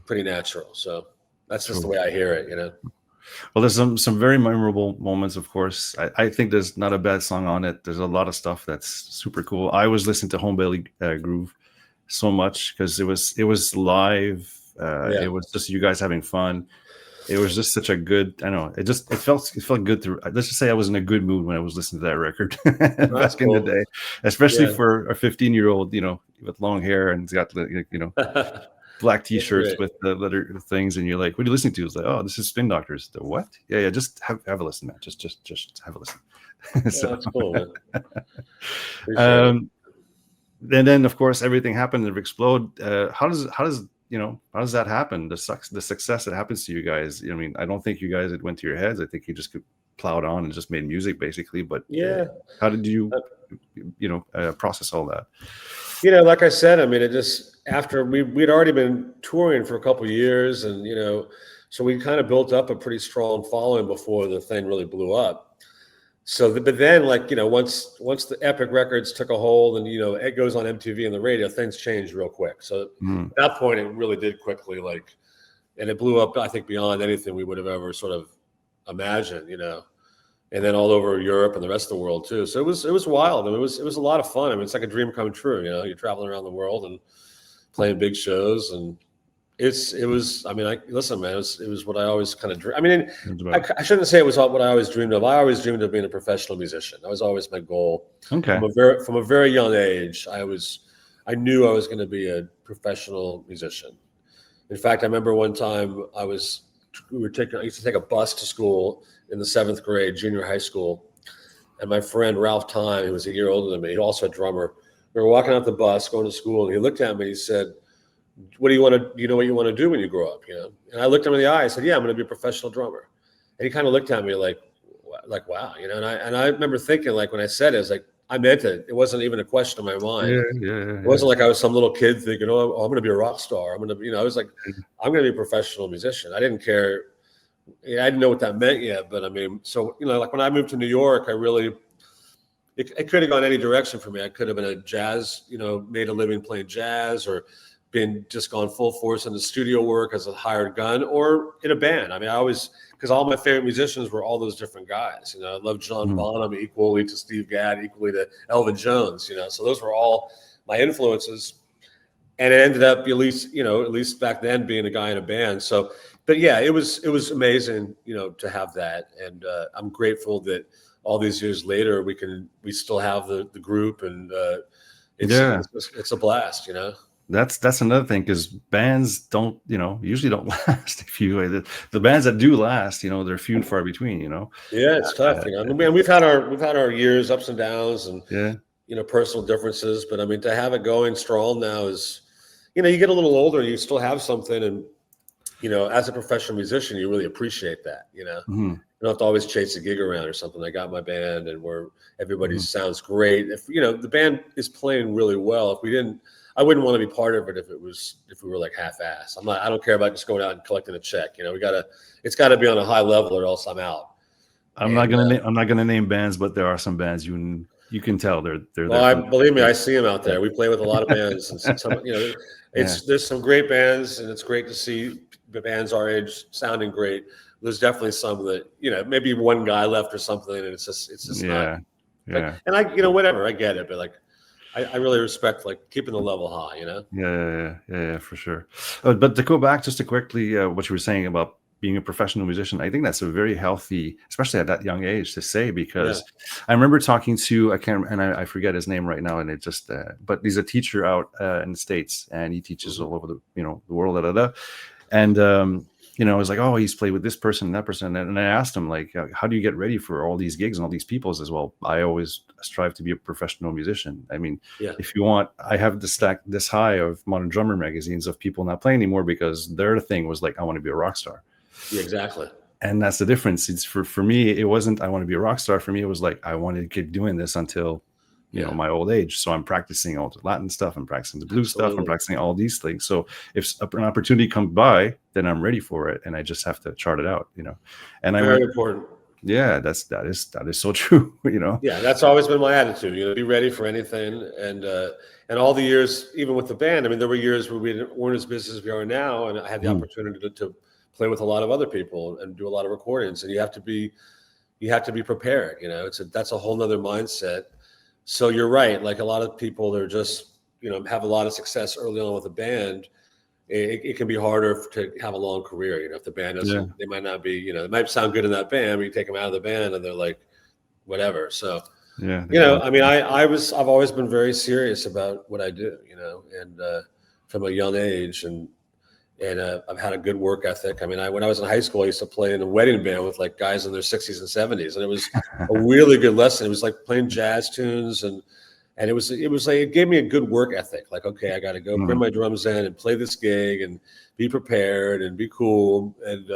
Speaker 2: pretty natural. So that's just the way I hear it,
Speaker 1: Well, there's some very memorable moments, of course. I think there's not a bad song on it. There's a lot of stuff that's super cool. I was listening to Home Bailey Groove so much because it was live. It was just you guys having fun. It was just such a good. I know it felt good through. Let's just say I was in a good mood when I was listening to that record back in the day, especially for a 15-year-old, with long hair and he's got black T-shirts with the letter things, and you're like, "What are you listening to?" It's like, "Oh, this is Spin Doctors." The what? Yeah. Just have a listen, man. Just have a listen.
Speaker 2: So that's cool, man.
Speaker 1: And then of course everything happened to Explode. How does that happen? The success that happens to you guys. I mean, I don't think you guys went to your heads. I think you just plowed on and just made music basically. But how did you process all that?
Speaker 2: Like I said, I mean, it just, after we'd already been touring for a couple of years, and so we kind of built up a pretty strong following before the thing really blew up. So, but then, once the Epic Records took a hold, and it goes on MTV and the radio, things changed real quick. So at that point, it really did quickly, and it blew up, I think, beyond anything we would have ever sort of imagined, and then all over Europe and the rest of the world too. So it was wild. I mean, it was a lot of fun. I mean, it's like a dream come true. You're traveling around the world and playing big shows, and it was. I mean, listen, man. It was what I always kind of dreamed. I mean, I shouldn't say it was what I always dreamed of. I always dreamed of being a professional musician. That was always my goal.
Speaker 1: Okay.
Speaker 2: From a very young age, I knew I was going to be a professional musician. In fact, I remember one time I used to take a bus to school in the 7th grade, junior high school. and my friend Ralph Time, who was a year older than me, also a drummer. We were walking out the bus going to school, and he looked at me and he said, "What do you want to? You know what you want to do when you grow up?" And I looked him in the eye. I said, "Yeah, I'm going to be a professional drummer." And he kind of looked at me like, wow, And I remember thinking, like, when I said it, I was like, I meant it. It wasn't even a question in my mind. It wasn't like I was some little kid thinking, "Oh, I'm going to be a rock star. I'm going to," I was like, "I'm going to be a professional musician." I didn't care. I didn't know what that meant yet, but I mean, so like when I moved to New York, I really. It could have gone any direction for me. I could have been a jazz, made a living playing jazz, or been just gone full force into studio work as a hired gun, or in a band. I mean, because all my favorite musicians were all those different guys. I love John Bonham equally to Steve Gadd, equally to Elvin Jones. So those were all my influences, and it ended up at least back then being a guy in a band. So, but yeah, it was amazing, to have that, and I'm grateful that all these years later we still have the group, and it's a blast.
Speaker 1: That's another thing, because bands don't usually don't last. If you the bands that do last, they're few and far between.
Speaker 2: Yeah, it's tough. I mean, we've had our years, ups and downs, and personal differences, but I mean, to have it going strong now is, you get a little older, you still have something, and as a professional musician, you really appreciate that. You don't have to always chase a gig around or something. I got my band, and everybody sounds great. If the band is playing really well, if we didn't, I wouldn't want to be part of it if we were like half-assed. I don't care about just going out and collecting a check. It's gotta be on a high level, or else I'm out.
Speaker 1: I'm not gonna name bands, but there are some bands you can tell they're
Speaker 2: well, believe me, I see them out there. We play with a lot of bands, and some, there's some great bands, and it's great to see the bands our age sounding great. There's definitely some that maybe one guy left or something, and it's just not. And I whatever, I get it, but like I really respect like keeping the level high.
Speaker 1: Yeah, for sure. But to go back just to quickly, what you were saying about being a professional musician, I think that's a very healthy, especially at that young age, to say, because I remember talking to I forget his name right now, and it just but he's a teacher out in the States, and he teaches all over the world, and I was like, oh, he's played with this person and that person, and I asked him, like, how do you get ready for all these gigs and all these people? As well, I always strive to be a professional musician. I mean, if you want, I have the stack this high of Modern Drummer magazines of people not playing anymore because their thing was like, I want to be a rock star.
Speaker 2: Yeah, exactly.
Speaker 1: And that's the difference. It's for me, it wasn't I want to be a rock star. For me, it was like I wanted to keep doing this until my old age. So I'm practicing all the Latin stuff, I'm practicing the blues stuff, I'm practicing all these things. So if an opportunity comes by, then I'm ready for it, and I just have to chart it out. And
Speaker 2: very important.
Speaker 1: Yeah, that is so true.
Speaker 2: Yeah, that's always been my attitude. Be ready for anything, and all the years, even with the band. I mean, there were years where we weren't as busy as we are now, and I had the opportunity to play with a lot of other people and do a lot of recordings. And you have to be prepared. That's a whole nother mindset. So you're right. Like a lot of people, they're just have a lot of success early on with a band. It can be harder to have a long career. If the band doesn't, they might not be. They might sound good in that band, but you take them out of the band and they're like, whatever. So I mean, I've always been very serious about what I do. And from a young age, and I've had a good work ethic. I mean, when I was in high school, I used to play in a wedding band with like guys in their 60s and 70s, and it was a really good lesson. It was like playing jazz tunes, and it was like it gave me a good work ethic. Like, okay, I got to go bring my drums in and play this gig and be prepared and be cool, and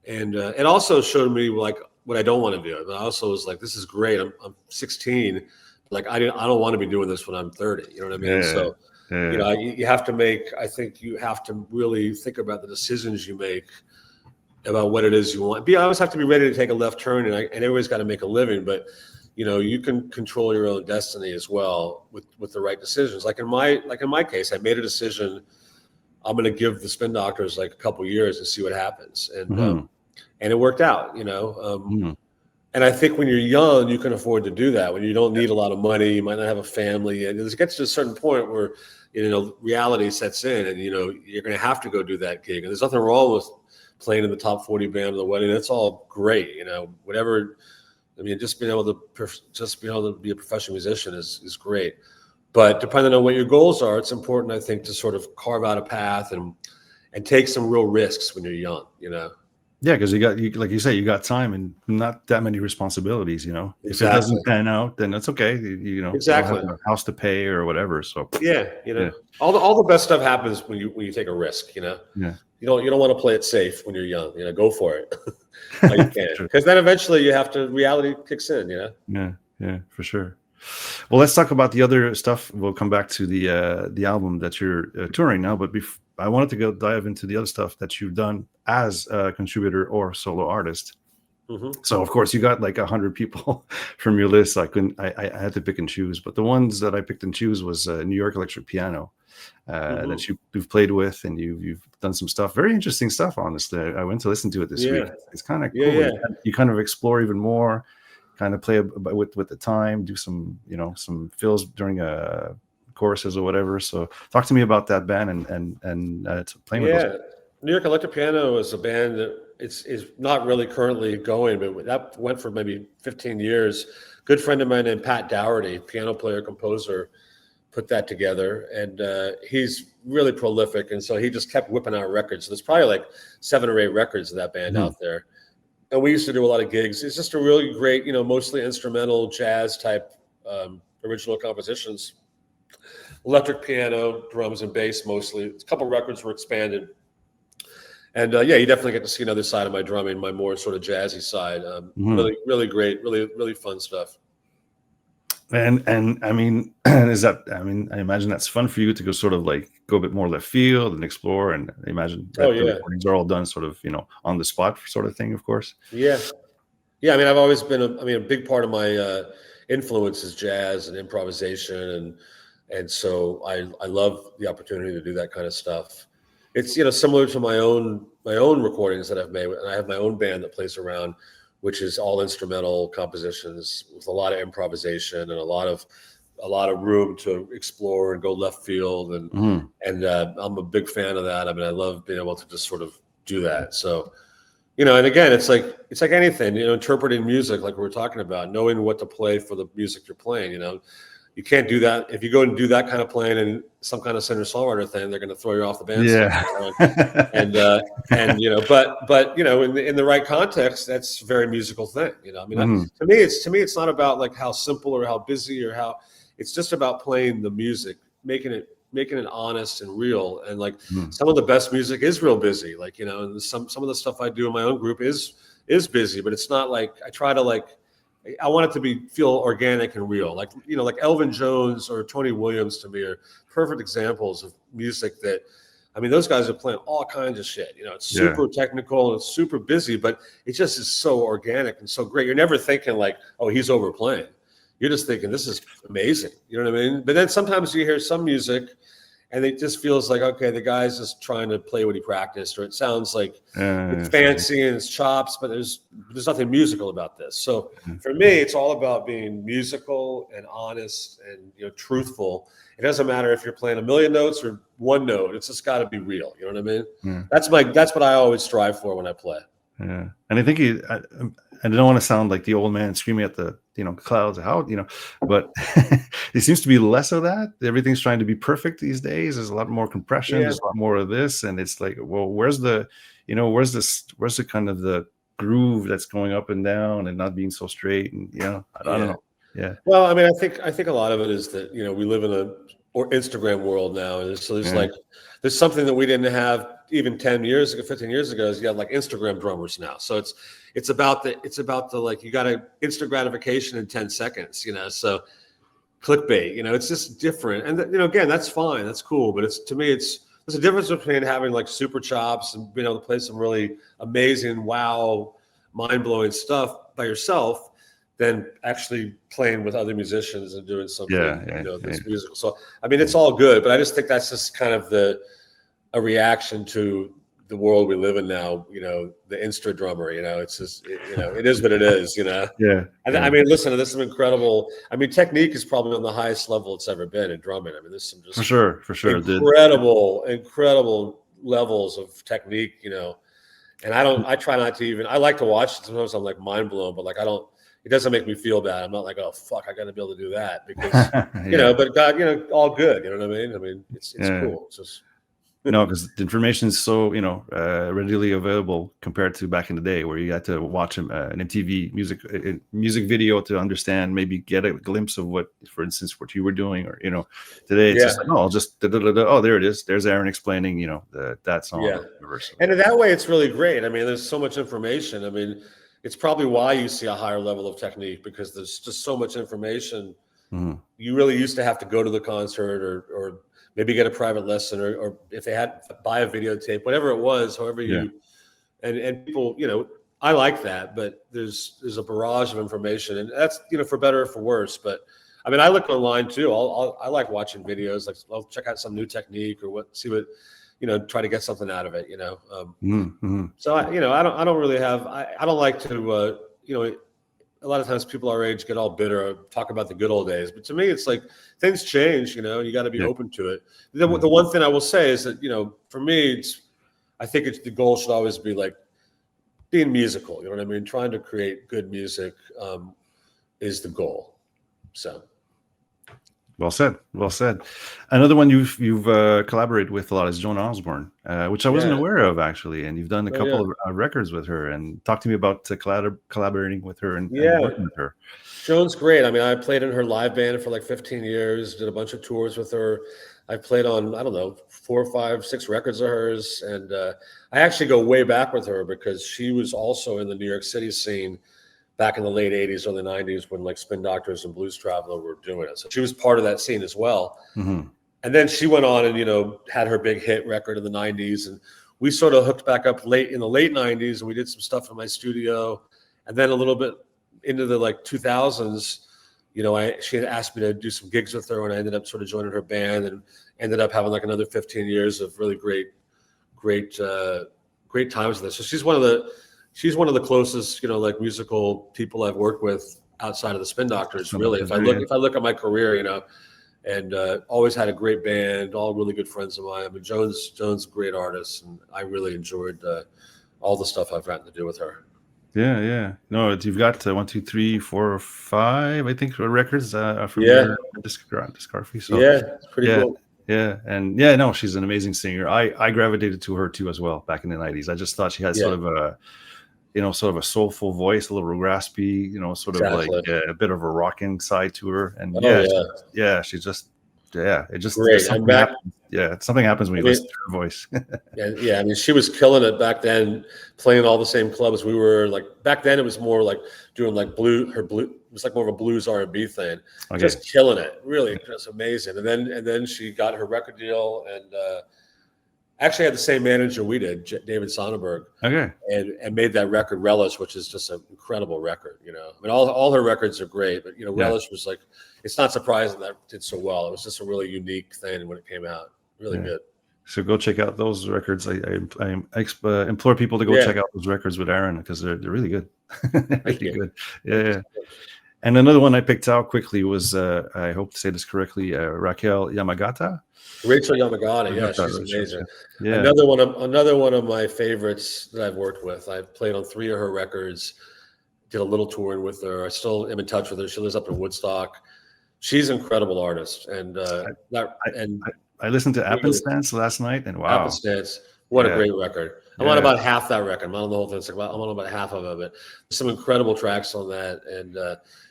Speaker 2: it also showed me like what I don't want to do. And I also was like, this is great. I'm 16, like I don't want to be doing this when I'm 30. You know what I mean? So. You have to I think you have to really think about the decisions you make about what it is you want. You always have to be ready to take a left turn, and everybody's got to make a living, but you can control your own destiny as well with the right decisions. Like in my case, I made a decision. I'm going to give the Spin Doctors like a couple years and see what happens. And it worked out, And I think when you're young, you can afford to do that. When you don't need a lot of money, you might not have a family, and it gets to a certain point where reality sets in, and you're going to have to go do that gig. And there's nothing wrong with playing in the top 40 band of the wedding. That's all great, whatever. I mean, just being able to be a professional musician is great. But depending on what your goals are, it's important, I think, to sort of carve out a path and take some real risks when you're young.
Speaker 1: Yeah, because like you say, you got time and not that many responsibilities. If it
Speaker 2: Exactly.
Speaker 1: doesn't pan out, then that's okay. You don't have
Speaker 2: Exactly.
Speaker 1: a house to pay or whatever. So
Speaker 2: Yeah.
Speaker 1: yeah,
Speaker 2: All the best stuff happens when you take a risk.
Speaker 1: yeah,
Speaker 2: You don't want to play it safe when you're young. Go for it while you can,
Speaker 1: sure.
Speaker 2: because then eventually reality kicks in.
Speaker 1: Yeah, yeah, for sure. Well, let's talk about the other stuff. We'll come back to the album that you're touring now, but I wanted to go dive into the other stuff that you've done as a contributor or solo artist.
Speaker 2: Hmm.
Speaker 1: So, of course, you got like 100 people from your list. I had to pick and choose, but the ones that I picked and choose was New York Electric Piano
Speaker 2: Hmm.
Speaker 1: that you've played with, and you've done some stuff, very interesting stuff. Honestly, I went to listen to it this week.
Speaker 2: Yeah.
Speaker 1: It's kind of
Speaker 2: Yeah.
Speaker 1: cool.
Speaker 2: Yeah.
Speaker 1: You kind of explore even more, kind of play with the time, do some some fills during choruses or whatever. So, talk to me about that band and playing with those.
Speaker 2: Yeah. New York Electric Piano is a band that is not really currently going, but that went for maybe 15 years. Good friend of mine named Pat Dougherty, piano player, composer, put that together, and he's really prolific, and so he just kept whipping out records. So there's probably like 7 or 8 records of that band
Speaker 1: Mhm.
Speaker 2: out there, and we used to do a lot of gigs. It's just a really great, mostly instrumental jazz type original compositions. Electric piano, drums, and bass mostly. A couple records were expanded, and yeah, you definitely get to see another side of my drumming, my more sort of jazzy side.
Speaker 1: Mhm.
Speaker 2: Really, really great, really fun stuff.
Speaker 1: And I mean, is that? I mean, I imagine that's fun for you to go sort of like go a bit more left field and explore. And I imagine
Speaker 2: Oh
Speaker 1: that the
Speaker 2: yeah,
Speaker 1: recordings are all done sort of on the spot sort of thing, of course.
Speaker 2: yeah. Yeah, I mean, I've always been a big part of my influence is jazz and improvisation, and so I love the opportunity to do that kind of stuff. It's similar to my own recordings that I've made, and I have my own band that plays around, which is all instrumental compositions with a lot of improvisation and a lot of room to explore and go left field, and
Speaker 1: Mhm.
Speaker 2: I'm a big fan of that. I mean, I love being able to just sort of do that. So and again, it's like anything, interpreting music, like we were talking about, knowing what to play for the music you're playing. You can't do that if you go and do that kind of playing and some kind of singer-songwriter thing. They're going to throw you off the bandstand.
Speaker 1: Yeah.
Speaker 2: And in the right context, that's a very musical thing. I mean,
Speaker 1: Mhm.
Speaker 2: to me, it's not about like how simple or how busy or how. It's just about playing the music, making it honest and real. And like
Speaker 1: Mhm.
Speaker 2: some of the best music is real busy. Like and some of the stuff I do in my own group is busy, but it's not like I try to like. I want it to feel organic and real. Like Elvin Jones or Tony Williams to me are perfect examples of music that, I mean, those guys are playing all kinds of shit. It's
Speaker 1: Yeah.
Speaker 2: super technical and it's super busy, but it just is so organic and so great. You're never thinking like, oh, he's overplaying. You're just thinking this is amazing. You know what I mean? But then sometimes you hear some music and it just feels like, okay, the guy's just trying to play what he practiced, or it sounds like it's
Speaker 1: Sure.
Speaker 2: fancy and it's chops, but there's nothing musical about this. So
Speaker 1: Mhm.
Speaker 2: for me, it's all about being musical and honest and truthful. It doesn't matter if you're playing a million notes or one note. It's just got to be real. You know what I mean?
Speaker 1: Yeah.
Speaker 2: That's what I always strive for when I play.
Speaker 1: Yeah, and I think I don't want to sound like the old man screaming at the clouds, but it seems to be less of that. Everything's trying to be perfect these days. There's a lot more compression.
Speaker 2: Yeah,
Speaker 1: There's a lot more of this, and it's like, well, where's where's the kind of the groove that's going up and down and not being so straight, and I don't
Speaker 2: yeah.
Speaker 1: know. Yeah,
Speaker 2: Well, I mean, I think a lot of it is that we live in a or Instagram world now, and so there's
Speaker 1: yeah,
Speaker 2: like there's something that we didn't have even 10 years ago, 15 years ago. Is you got like Instagram drummers now, so it's about the like you got a instant gratification in 10 seconds, so clickbait, it's just different, and again, that's fine, that's cool, but it's to me it's there's a difference between having like super chops and being able to play some really amazing, wow, mind blowing stuff by yourself than actually playing with other musicians and doing something,
Speaker 1: yeah, yeah, yeah.
Speaker 2: that's musical. So, I mean, it's all good, but I just think that's just kind of a reaction to the world we live in now, the Insta drummer, it's just, it is what it is,
Speaker 1: Yeah,
Speaker 2: And I
Speaker 1: yeah,
Speaker 2: mean, listen, there's some incredible, I mean, technique is probably on the highest level it's ever been in drumming. I mean, there's some
Speaker 1: for
Speaker 2: just
Speaker 1: sure, for sure.
Speaker 2: incredible levels of technique, and I try not to even, I like to watch it. Sometimes I'm like mind blown, but like, it doesn't make me feel bad. I'm not like, oh, fuck, I got to be able to do that because,
Speaker 1: Yeah,
Speaker 2: but God, all good. You know what I mean? I mean, it's
Speaker 1: yeah.
Speaker 2: cool. It's just,
Speaker 1: No, because the information is so readily available compared to back in the day, where you had to watch an MTV music video to understand, maybe get a glimpse of what, for instance, what you were doing, or today it's
Speaker 2: Yeah.
Speaker 1: just like, oh, I'll just oh, there it is. There's Aaron explaining that song
Speaker 2: Yeah.
Speaker 1: or whatever. So,
Speaker 2: And in that way, it's really great. I mean, there's so much information. I mean, it's probably why you see a higher level of technique, because there's just so much information.
Speaker 1: mhm.
Speaker 2: You really used to have to go to the concert, or maybe get a private lesson, or if they had, buy a videotape, whatever it was, however you, and people, I like that, but there's a barrage of information, and that's, for better or for worse. But I mean, I look online too. I like watching videos. Like, I'll check out some new technique, or see what, try to get something out of it,
Speaker 1: Mhm.
Speaker 2: So I don't really have, I don't like to, a lot of times people our age get all bitter, talk about the good old days. But to me, it's like things change, you got to be
Speaker 1: Yeah.
Speaker 2: open to it. The one thing I will say is that, for me, I think the goal should always be like being musical. You know what I mean? Trying to create good music is the goal. So.
Speaker 1: Well said. Well said. Another one you've collaborated with a lot is Joan Osborne, which I wasn't aware of, actually. And you've done a couple of records with her. And talk to me about collaborating with her and working with her.
Speaker 2: Joan's great. I mean, I played in her live band for like 15 years, did a bunch of tours with her. I played on, I don't know, 4, 5, 6 records of hers. And I actually go way back with her, because she was also in the New York City scene back in the late 80s, early 90s, when like Spin Doctors and Blues Traveler were doing it. So she was part of that scene as well.
Speaker 1: Mm-hmm.
Speaker 2: And then she went on and, had her big hit record in the 90s. And we sort of hooked back up in the late 90s, and we did some stuff in my studio. And then a little bit into the like 2000s, she had asked me to do some gigs with her, and I ended up sort of joining her band, and ended up having like another 15 years of really great times with her. So she's one of the closest, like musical people I've worked with outside of the Spin Doctors. Really, if I look at my career, and always had a great band, all really good friends of mine. I mean, Joan's a great artist, and I really enjoyed all the stuff I've gotten to do with her.
Speaker 1: Yeah. No, you've got 1, 2, 3, 4, 5, I think, records from your discography. So
Speaker 2: yeah, it's pretty cool.
Speaker 1: Yeah, and no, she's an amazing singer. I gravitated to her too as well back in the 90s. I just thought she had sort of a soulful voice, a little raspy, sort of like a bit of a rocking side to her. And she's just it just
Speaker 2: great.
Speaker 1: something happens. Something happens when you listen to her voice.
Speaker 2: I mean, she was killing it back then, playing all the same clubs. We were like, back then it was more like doing like it was like more of a blues R&B thing. Okay. Just killing it, really, just amazing. And then she got her record deal, and actually had the same manager we did, David Sonnenberg.
Speaker 1: Okay.
Speaker 2: And made that record Relish, which is just an incredible record. I mean, all her records are great, but Relish was like, it's not surprising that it did so well. It was just a really unique thing when it came out. Really good. So
Speaker 1: go check out those records. I implore people to go check out those records with Aaron, because they're really good. Really good. Yeah. And another one I picked out quickly was, I hope to say this correctly, Rachael Yamagata.
Speaker 2: Rachael Yamagata, she's amazing. Yeah. Another one of my favorites that I've worked with. I've played on 3 of her records, did a little touring with her. I still am in touch with her. She lives up in Woodstock. She's an incredible artist. And
Speaker 1: I listened to Appenstance last night, and wow.
Speaker 2: Appenstance, what a great record. I'm on about half that record. I'm not on the whole thing. I'm on about half of it, but there's some incredible tracks on that. And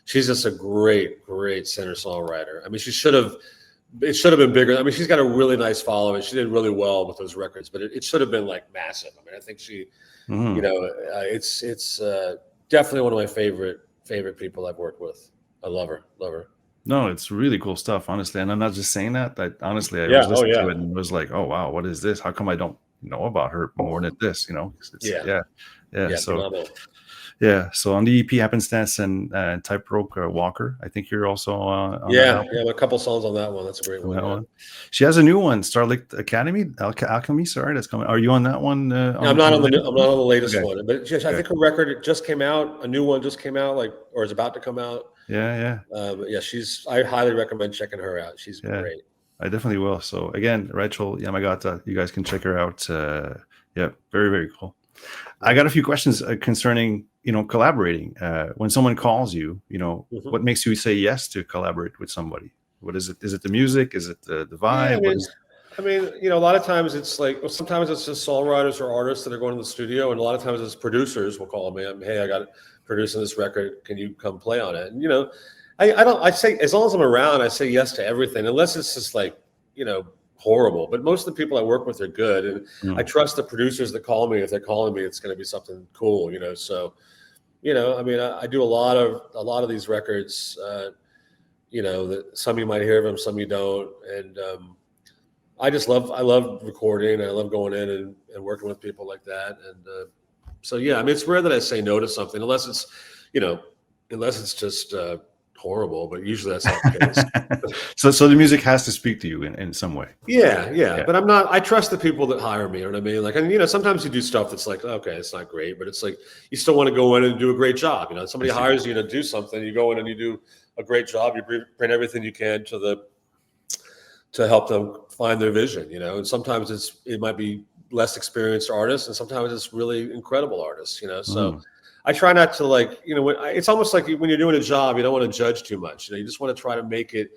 Speaker 2: she's just a great singer-songwriter. I mean, it should have been bigger. I mean, she's got a really nice following. She did really well with those records, but it should have been like massive. I mean, I think she, it's definitely one of my favorite people I've worked with. I love her.
Speaker 1: No, it's really cool stuff, honestly. And I'm not just saying that. Honestly, I was listening to it and was like, oh, wow, what is this? How come I don't know about her more than this? So on the EP Happenstance and Tightrope Walker, I think you're also on
Speaker 2: a couple songs on that one. That's a great one.
Speaker 1: She has a new one, Starlight Academy, Alchemy. Sorry, that's coming. Are you on that one?
Speaker 2: I'm not on the latest one, but I think her record just came out. A new one just came out, or is about to come out. I highly recommend checking her out. She's great.
Speaker 1: I definitely will. So again, Rachael Yamagata, you guys can check her out. Very, very cool. I got a few questions concerning, collaborating. When someone calls you, what makes you say yes to collaborate with somebody? What is it? Is it the music? Is it the vibe?
Speaker 2: I mean, a lot of times it's like, well, sometimes it's just songwriters or artists that are going to the studio, and a lot of times it's producers will call me. Hey, I got it producing this record. Can you come play on it? And I say, as long as I'm around, I say yes to everything, unless it's just like, horrible. But most of the people I work with are good, and I trust the producers that call me. If they're calling me, it's going to be something cool, So, I mean, I do a lot of these records. That some you might hear of them, some you don't, and I love recording. I love going in and working with people like that. And so, yeah, I mean, it's rare that I say no to something unless it's just horrible, but usually that's not the case.
Speaker 1: So the music has to speak to you in some way.
Speaker 2: Yeah. But I trust the people that hire me, you know what I mean? Like, and sometimes you do stuff that's like, okay, it's not great, but it's like, you still want to go in and do a great job. Somebody hires you to do something, you go in and you do a great job. You bring everything you can to help them find their vision, and sometimes it might be less experienced artists, and sometimes it's really incredible artists, so I try not to it's almost like when you're doing a job, you don't want to judge too much, you just want to try to make it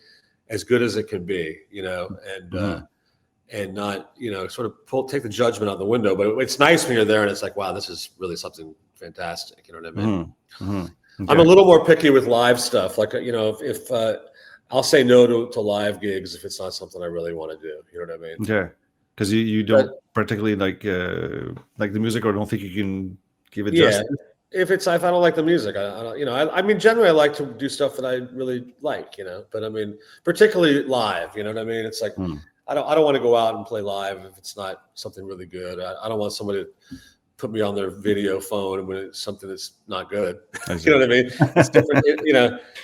Speaker 2: as good as it can be, and not, sort of take the judgment out the window. But it's nice when you're there and it's like, wow, this is really something fantastic. You know what I mean? Okay. I'm a little more picky with live stuff. Like, if I'll say no to live gigs if it's not something I really want to do. You know what I mean?
Speaker 1: Yeah. Because you don't particularly like the music, or don't think you can give it justice.
Speaker 2: If I don't like the music, I don't, I mean, generally I like to do stuff that I really like, but I mean, particularly live, you know what I mean? It's like, I don't want to go out and play live if it's not something really good. I don't want somebody to put me on their video phone when it's something that's not good. You know what I mean? It's different,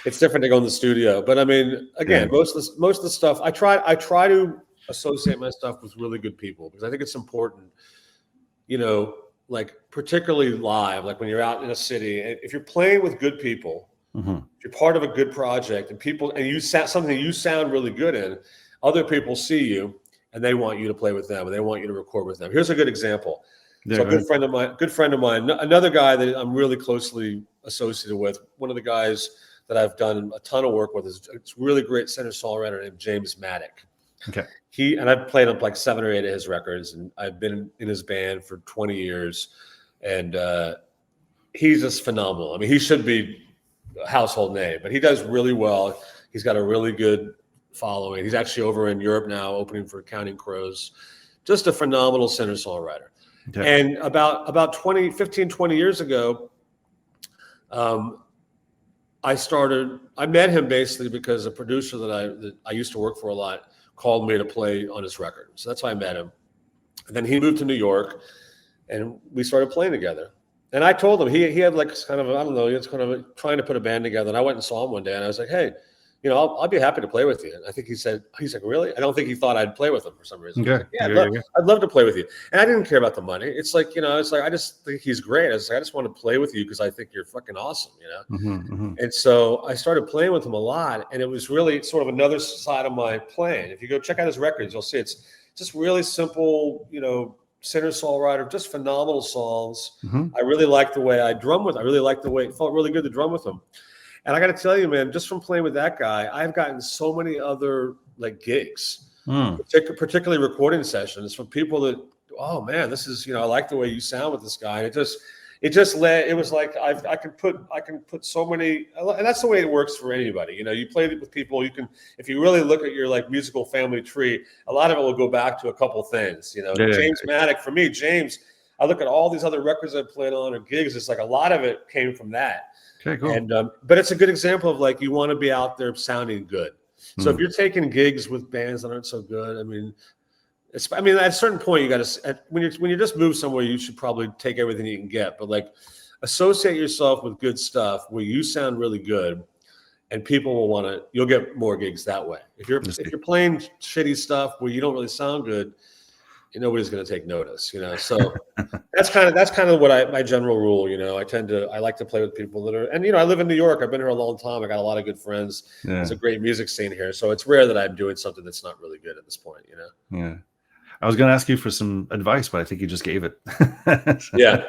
Speaker 2: it's different to go in the studio. But I mean, again, most of the stuff I try to associate my stuff with really good people, because I think it's important, like particularly live, like when you're out in a city, and if you're playing with good people, if you're part of a good project and you something you sound really good in, other people see you and they want you to play with them and they want you to record with them. Here's a good example. So a good friend of mine, another guy that I'm really closely associated with, one of the guys that I've done a ton of work with is a really great singer-songwriter named James Maddock.
Speaker 1: Okay.
Speaker 2: And I've played on like 7 or 8 of his records, and I've been in his band for 20 years, and he's just phenomenal. I mean, he should be a household name, but he does really well. He's got a really good following. He's actually over in Europe now, opening for Counting Crows. Just a phenomenal singer-songwriter. Okay. And about 15, 20 years ago, I met him basically because a producer that I used to work for a lot called me to play on his record. So that's why I met him. And then he moved to New York and we started playing together. And I told him, he had like kind of, I don't know, he was kind of trying to put a band together. And I went and saw him one day and I was like, hey, I'll be happy to play with you. And I think he's like, really? I don't think he thought I'd play with him for some reason. Okay. Like, I'd love to play with you. And I didn't care about the money. It's like, I just think he's great. I just want to play with you because I think you're fucking awesome, And so I started playing with him a lot. And it was really sort of another side of my playing. If you go check out his records, you'll see it's just really simple, singer-songwriter, just phenomenal songs. I really liked the way I drum with him. I really liked the way it felt really good to drum with him. And I got to tell you, man, just from playing with that guy, I've gotten so many other like gigs, particularly recording sessions from people that, oh man, this is, I like the way you sound with this guy. And it was like I can put so many, and that's the way it works for anybody. You play it with people. You can, if you really look at your like musical family tree, a lot of it will go back to a couple things. James Maddock, for me, I look at all these other records I played on or gigs. It's like a lot of it came from that.
Speaker 1: Okay, cool.
Speaker 2: And but it's a good example of like you want to be out there sounding good. So if you're taking gigs with bands that aren't so good, I mean, at a certain point you got to when you just move somewhere, you should probably take everything you can get. But like associate yourself with good stuff where you sound really good, and people will you'll get more gigs that way. If you're playing shitty stuff where you don't really sound good, nobody's going to take notice, So that's kind of what my general rule, I like to play with people that are, and I live in New York. I've been here a long time. I got a lot of good friends. Yeah. There's a great music scene here, so it's rare that I'm doing something that's not really good at this point,
Speaker 1: Yeah. I was going to ask you for some advice, but I think you just gave it.
Speaker 2: Yeah.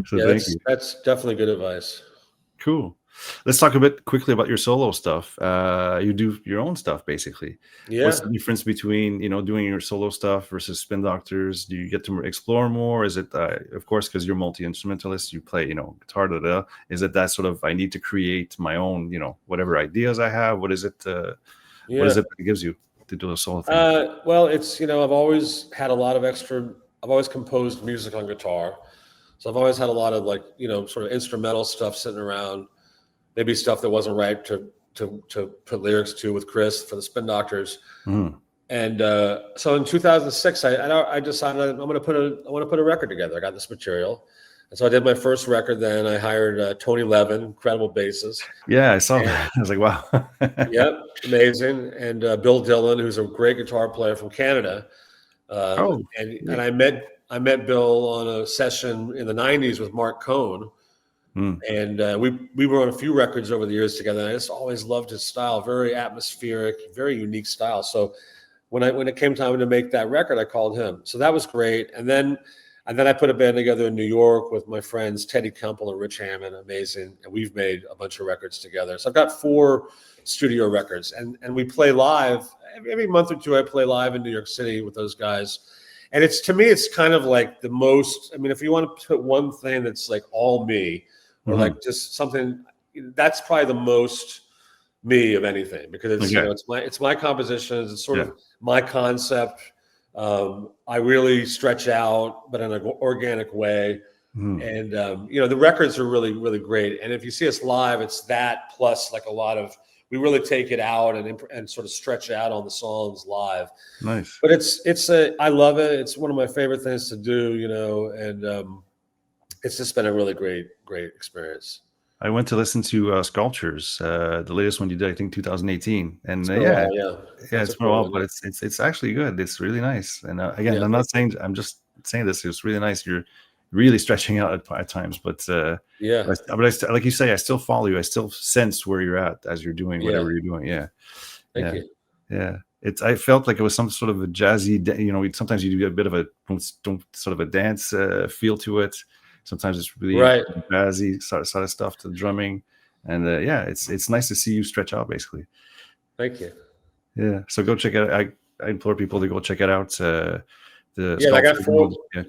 Speaker 1: So thank you.
Speaker 2: That's definitely good advice.
Speaker 1: Cool. Let's talk a bit quickly about your solo stuff. You do your own stuff, basically. What's
Speaker 2: Yeah.
Speaker 1: the difference between doing your solo stuff versus Spin Doctors? Do you get to explore more? Is it, of course, because you're multi-instrumentalist, you play guitar, is it that sort of I need to create my own whatever ideas I have? What is it? What is
Speaker 2: Yeah.
Speaker 1: it that it gives you to do a solo thing?
Speaker 2: Well, it's I've always had a lot of extra. I've always composed music on guitar, so I've always had a lot of sort of instrumental stuff sitting around. Maybe stuff that wasn't right to put lyrics to with Chris for the Spin Doctors.
Speaker 1: Mhm.
Speaker 2: And so in 2006, I decided I want to put a record together. I got this material, and so I did my first record. Then I hired Tony Levin, incredible bassist.
Speaker 1: Yeah, I saw
Speaker 2: And,
Speaker 1: that. I was like, wow.
Speaker 2: yep, amazing. And Bill Dillon, who's a great guitar player from Canada.
Speaker 1: Oh,
Speaker 2: And I met Bill on a session in the '90s with Mark Cohn,
Speaker 1: mm.
Speaker 2: and we were on a few records over the years together. And I just always loved his style, very atmospheric, very unique style. So when it came time to make that record, I called him. So that was great. And then I put a band together in New York with my friends Teddy Kumpel and Rich Hammond, amazing. And we've made a bunch of records together. So I've got 4 studio records, and we play live every month or two. I play live in New York City with those guys. And to me, it's kind of like the most, I mean, if you want to put one thing that's like all me, or
Speaker 1: Mhm.
Speaker 2: like just something, that's probably the most me of anything, because it's
Speaker 1: Okay.
Speaker 2: it's my compositions. It's sort
Speaker 1: Yeah.
Speaker 2: of my concept. I really stretch out, but in an organic way.
Speaker 1: Mhm.
Speaker 2: And the records are really, really great. And if you see us live, it's that plus like a lot of, we really take it out and sort of stretch out on the songs live.
Speaker 1: Nice.
Speaker 2: But I love it. It's one of my favorite things to do, and it's just been a really great experience.
Speaker 1: I went to listen to Sculptures, the latest one you did, I think 2018, and
Speaker 2: It's been a
Speaker 1: yeah,
Speaker 2: while, yeah.
Speaker 1: yeah,
Speaker 2: That's
Speaker 1: it's
Speaker 2: a
Speaker 1: been a
Speaker 2: cool
Speaker 1: while,
Speaker 2: one.
Speaker 1: but it's actually good. It's really nice. And again,
Speaker 2: Yeah,
Speaker 1: I'm
Speaker 2: thank
Speaker 1: not
Speaker 2: you.
Speaker 1: saying I'm just saying this. It's really nice. You're really stretching out at times,
Speaker 2: Yeah,
Speaker 1: like you say, I still follow you. I still sense where you're at as you're doing
Speaker 2: yeah.
Speaker 1: whatever you're doing. Yeah,
Speaker 2: Thank
Speaker 1: yeah,
Speaker 2: you.
Speaker 1: yeah. I felt like it was some sort of a jazzy. Sometimes you do a bit of a sort of a dance feel to it. Sometimes it's really
Speaker 2: Right.
Speaker 1: jazzy sort of stuff to the drumming, and yeah, it's nice to see you stretch out basically.
Speaker 2: Thank you.
Speaker 1: Yeah, so go check it out. I implore people to go check it out. The
Speaker 2: Yeah, I got
Speaker 1: Sculpture.
Speaker 2: 4.
Speaker 1: Yeah,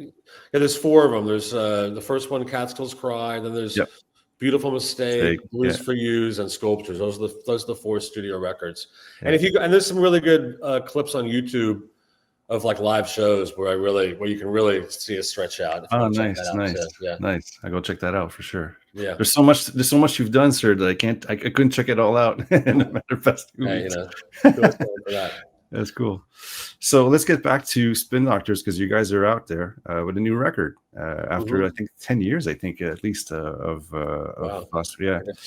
Speaker 2: Yeah, there's 4 of them. There's the first one, Catskills Cry. Then there's
Speaker 1: yep.
Speaker 2: Beautiful Mistake,
Speaker 1: Steak. Yeah,
Speaker 2: Blues for Yous, and Sculptures. Those are the 4 studio records.
Speaker 1: yeah.
Speaker 2: And there's some really good clips on YouTube of like live shows where you can really see a stretch out. If you
Speaker 1: Oh,
Speaker 2: want to check that
Speaker 1: nice,
Speaker 2: out
Speaker 1: nice,
Speaker 2: too. Yeah,
Speaker 1: nice. I go check that out for sure.
Speaker 2: yeah.
Speaker 1: There's so much you've done, sir, that I couldn't check it all out in a matter of past 2
Speaker 2: Hey,
Speaker 1: weeks.
Speaker 2: kudos to them for that.
Speaker 1: That's cool. So let's get back to Spin Doctors, because you guys are out there with a new record after I
Speaker 2: Mhm.
Speaker 1: think 10 years, I think at least of
Speaker 2: Wow.
Speaker 1: us. Yeah,
Speaker 2: I guess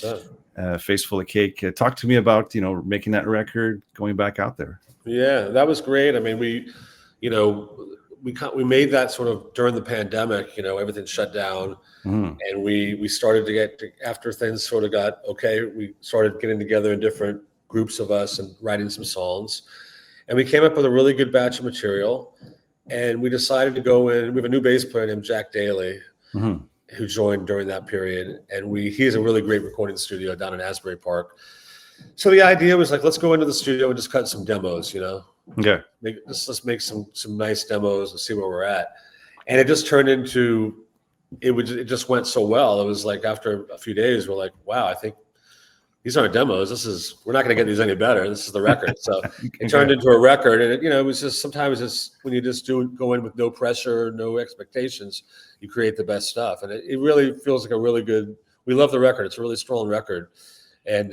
Speaker 2: so.
Speaker 1: Face Full of Cake. Talk to me about making that record, going back out there.
Speaker 2: Yeah, that was great. I mean, you know, we made that sort of during the pandemic. Everything shut down,
Speaker 1: Mhm.
Speaker 2: and we started after things sort of got okay. We started getting together in different groups of us and writing some songs, and we came up with a really good batch of material. And we decided to go in. We have a new bass player named Jack Daly,
Speaker 1: Mhm.
Speaker 2: who joined during that period, and he has a really great recording studio down in Asbury Park. So the idea was like, let's go into the studio and just cut some demos.
Speaker 1: Okay.
Speaker 2: Let's make some nice demos and see where we're at. And it just turned into it just went so well. It was like after a few days, we're like, wow, I think these aren't demos. We're not going to get these any better. This is the record. So it turned
Speaker 1: Okay.
Speaker 2: into a record, and it was just sometimes it's when you just go in with no pressure, no expectations, you create the best stuff, and it really feels like a really good. We love the record. It's a really strong record, and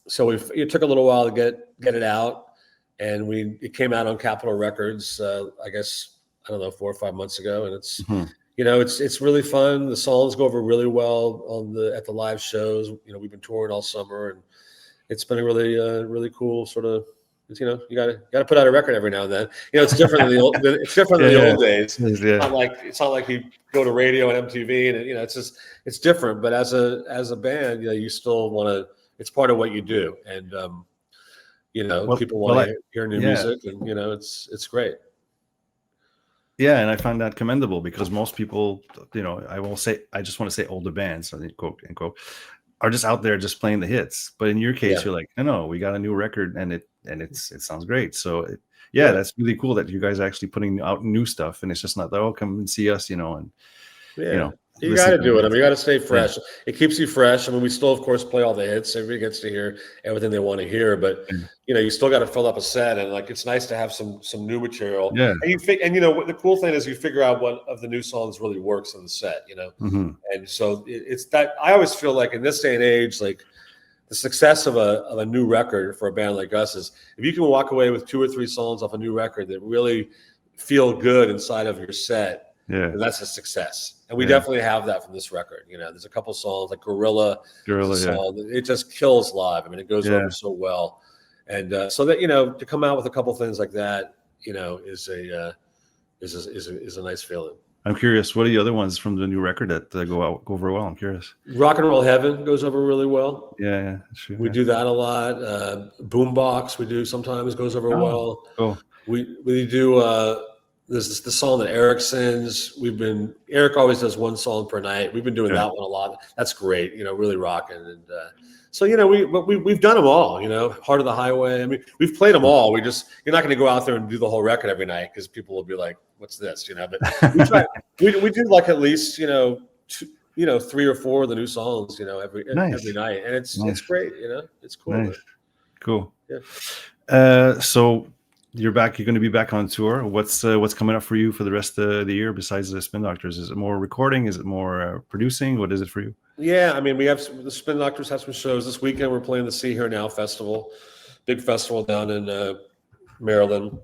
Speaker 2: so it took a little while to get it out, and it came out on Capitol Records. I guess I don't know 4 or 5 months ago, and
Speaker 1: Mhm.
Speaker 2: it's really fun. The songs go over really well at the live shows. We've been touring all summer, and it's been a really cool sort of. You gotta put out a record every now and then. It's different than the old. It's different than the
Speaker 1: Yeah.
Speaker 2: old days.
Speaker 1: Yeah.
Speaker 2: It's not like you go to radio and MTV, and it's different. But as a band, you still want to. It's part of what you do, and
Speaker 1: Well,
Speaker 2: people want
Speaker 1: well,
Speaker 2: to hear new
Speaker 1: yeah,
Speaker 2: music, and it's great.
Speaker 1: yeah, and I find that commendable, because most people, I just want to say older bands, I think, quote unquote, are just out there just playing the hits. But in your case,
Speaker 2: Yeah.
Speaker 1: you're like, no, we got a new record, and it sounds great. So
Speaker 2: Yeah.
Speaker 1: that's really cool that you guys are actually putting out new stuff, and it's just not that, oh, come and see us, and
Speaker 2: Yeah. You got
Speaker 1: listen
Speaker 2: to
Speaker 1: to
Speaker 2: do it. I
Speaker 1: it.
Speaker 2: mean, you got to stay
Speaker 1: Yeah.
Speaker 2: fresh. It keeps you fresh. I mean, we still, of course, play all the hits. Everybody gets to hear everything they want to hear, but
Speaker 1: Yeah.
Speaker 2: you still got to fill up a set, and like it's nice to have some new material.
Speaker 1: Yeah.
Speaker 2: And what the cool thing is, you figure out what of the new songs really works in the set.
Speaker 1: Mhm.
Speaker 2: And so it's that I always feel like in this day and age, like the success of a new record for a band like us is if you can walk away with 2 or 3 songs off a new record that really feel good inside of your set.
Speaker 1: Yeah.
Speaker 2: And that's a success. And we
Speaker 1: Yeah.
Speaker 2: definitely have that from this record. There's a couple songs like Gorilla.
Speaker 1: Gorilla,
Speaker 2: is a
Speaker 1: yeah.
Speaker 2: song that it just kills live. I mean, it goes
Speaker 1: Yeah.
Speaker 2: over so well. And so that, to come out with a couple things like that, is a nice feeling.
Speaker 1: I'm curious, what are the other ones from the new record that go over well? I'm curious.
Speaker 2: Rock and Roll Heaven goes over really well.
Speaker 1: Yeah, sure.
Speaker 2: We do that a lot. Boombox we do sometimes goes over well.
Speaker 1: Cool.
Speaker 2: We do there's the song that Eric sings. Eric always does one song per night. We've been doing that one a lot. That's great, really rocking. And so we've done them all. Heart of the Highway. I mean, we've played them all. You're not going to go out there and do the whole record every night because people will be like, "What's this?" But we try. we do like at least 3 or 4 of the new songs every night, and it's great. It's cool.
Speaker 1: Nice. Cool.
Speaker 2: Yeah.
Speaker 1: So you're back. You're going to be back on tour. What's coming up for you for the rest of the year besides the Spin Doctors? Is it more recording? Is it more producing? What is it for you?
Speaker 2: Yeah, I mean, the Spin Doctors have some shows this weekend. We're playing the See Here Now Festival, big festival down in Maryland.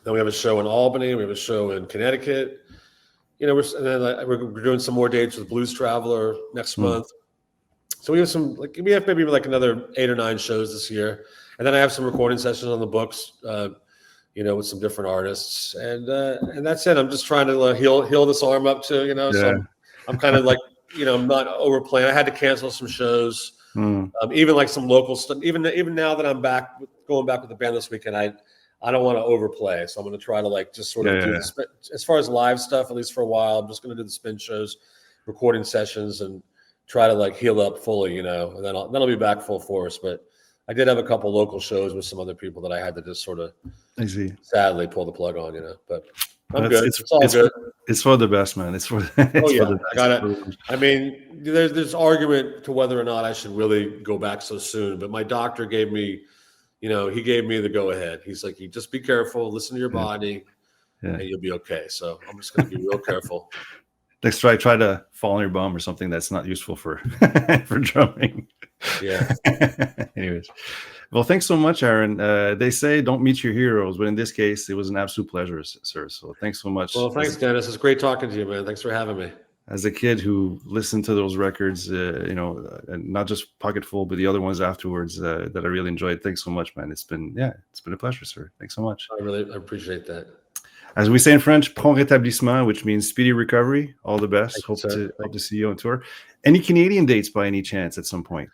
Speaker 2: Then we have a show in Albany. We have a show in Connecticut. We're doing some more dates with Blues Traveler next month. So we have maybe like another 8 or 9 shows this year, and then I have some recording sessions on the books. With some different artists, and that's it. I'm just trying to heal this arm up too. So I'm kind of like. I'm not overplaying. I had to cancel some shows, even like some local stuff. Even now that I'm going back with the band this weekend, I don't want to overplay. So I'm going to try to just sort of do as far as live stuff, at least for a while. I'm just going to do the spin shows, recording sessions, and try to heal up fully, and then I'll be back full force. But I did have a couple local shows with some other people that I had to just sort of sadly pull the plug on, but I'm good. It's all good.
Speaker 1: It's for the best, man. It's for the best.
Speaker 2: I mean, there's argument to whether or not I should really go back so soon, but my doctor gave me, he gave me the go ahead. He's like, you just be careful, listen to your body, and you'll be okay. So I'm just going to be real careful.
Speaker 1: Next, try to fall on your bum or something that's not useful for for drumming.
Speaker 2: Yeah.
Speaker 1: Anyways, well, thanks so much, Aaron. They say don't meet your heroes, but in this case, it was an absolute pleasure, sir. So thanks so much.
Speaker 2: Well, thanks, Dennis. It's great talking to you, man. Thanks for having me.
Speaker 1: As a kid who listened to those records, and not just Pocketful, but the other ones afterwards that I really enjoyed. Thanks so much, man. It's been a pleasure, sir. Thanks so much.
Speaker 2: I appreciate that.
Speaker 1: As we say in French, bon rétablissement, which means speedy recovery. All the best. Hope to see you on tour. Any Canadian dates by any chance at some point?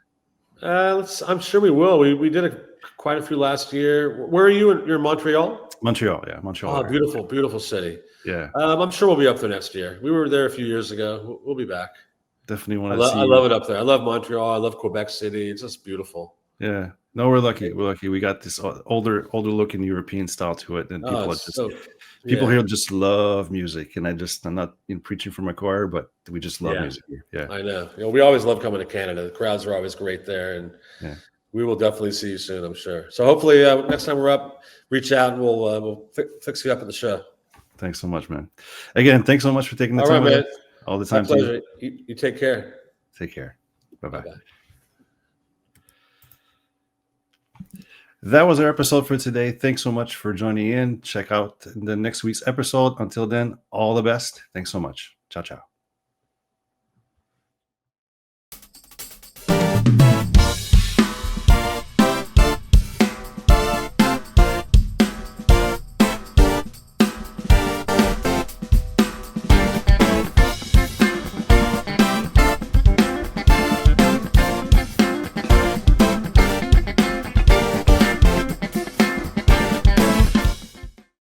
Speaker 2: I'm sure we will. We did quite a few last year. Where are you? You're in Montreal?
Speaker 1: Montreal, yeah. Montreal.
Speaker 2: Oh, beautiful, beautiful city.
Speaker 1: Yeah.
Speaker 2: I'm sure we'll be up there next year. We were there a few years ago. We'll be back.
Speaker 1: Definitely want to see.
Speaker 2: I love it up there. I love Montreal. I love Quebec City. It's just beautiful.
Speaker 1: Yeah. No, we're lucky. We're lucky. We got this older looking European style to it, and people here just love music. And I'm not preaching for my choir, but we just love music here. Yeah,
Speaker 2: I know. We always love coming to Canada. The crowds are always great there, and we will definitely see you soon, I'm sure. So hopefully next time we're up, reach out and we'll fix you up at the show.
Speaker 1: Thanks so much, man. Again, thanks so much for taking the time.
Speaker 2: Man.
Speaker 1: All the time.
Speaker 2: My pleasure. You take care.
Speaker 1: Take care. Bye-bye.
Speaker 2: Bye-bye.
Speaker 1: That was our episode for today. Thanks so much for joining in. Check out the next week's episode. Until then, all the best. Thanks so much. Ciao, ciao.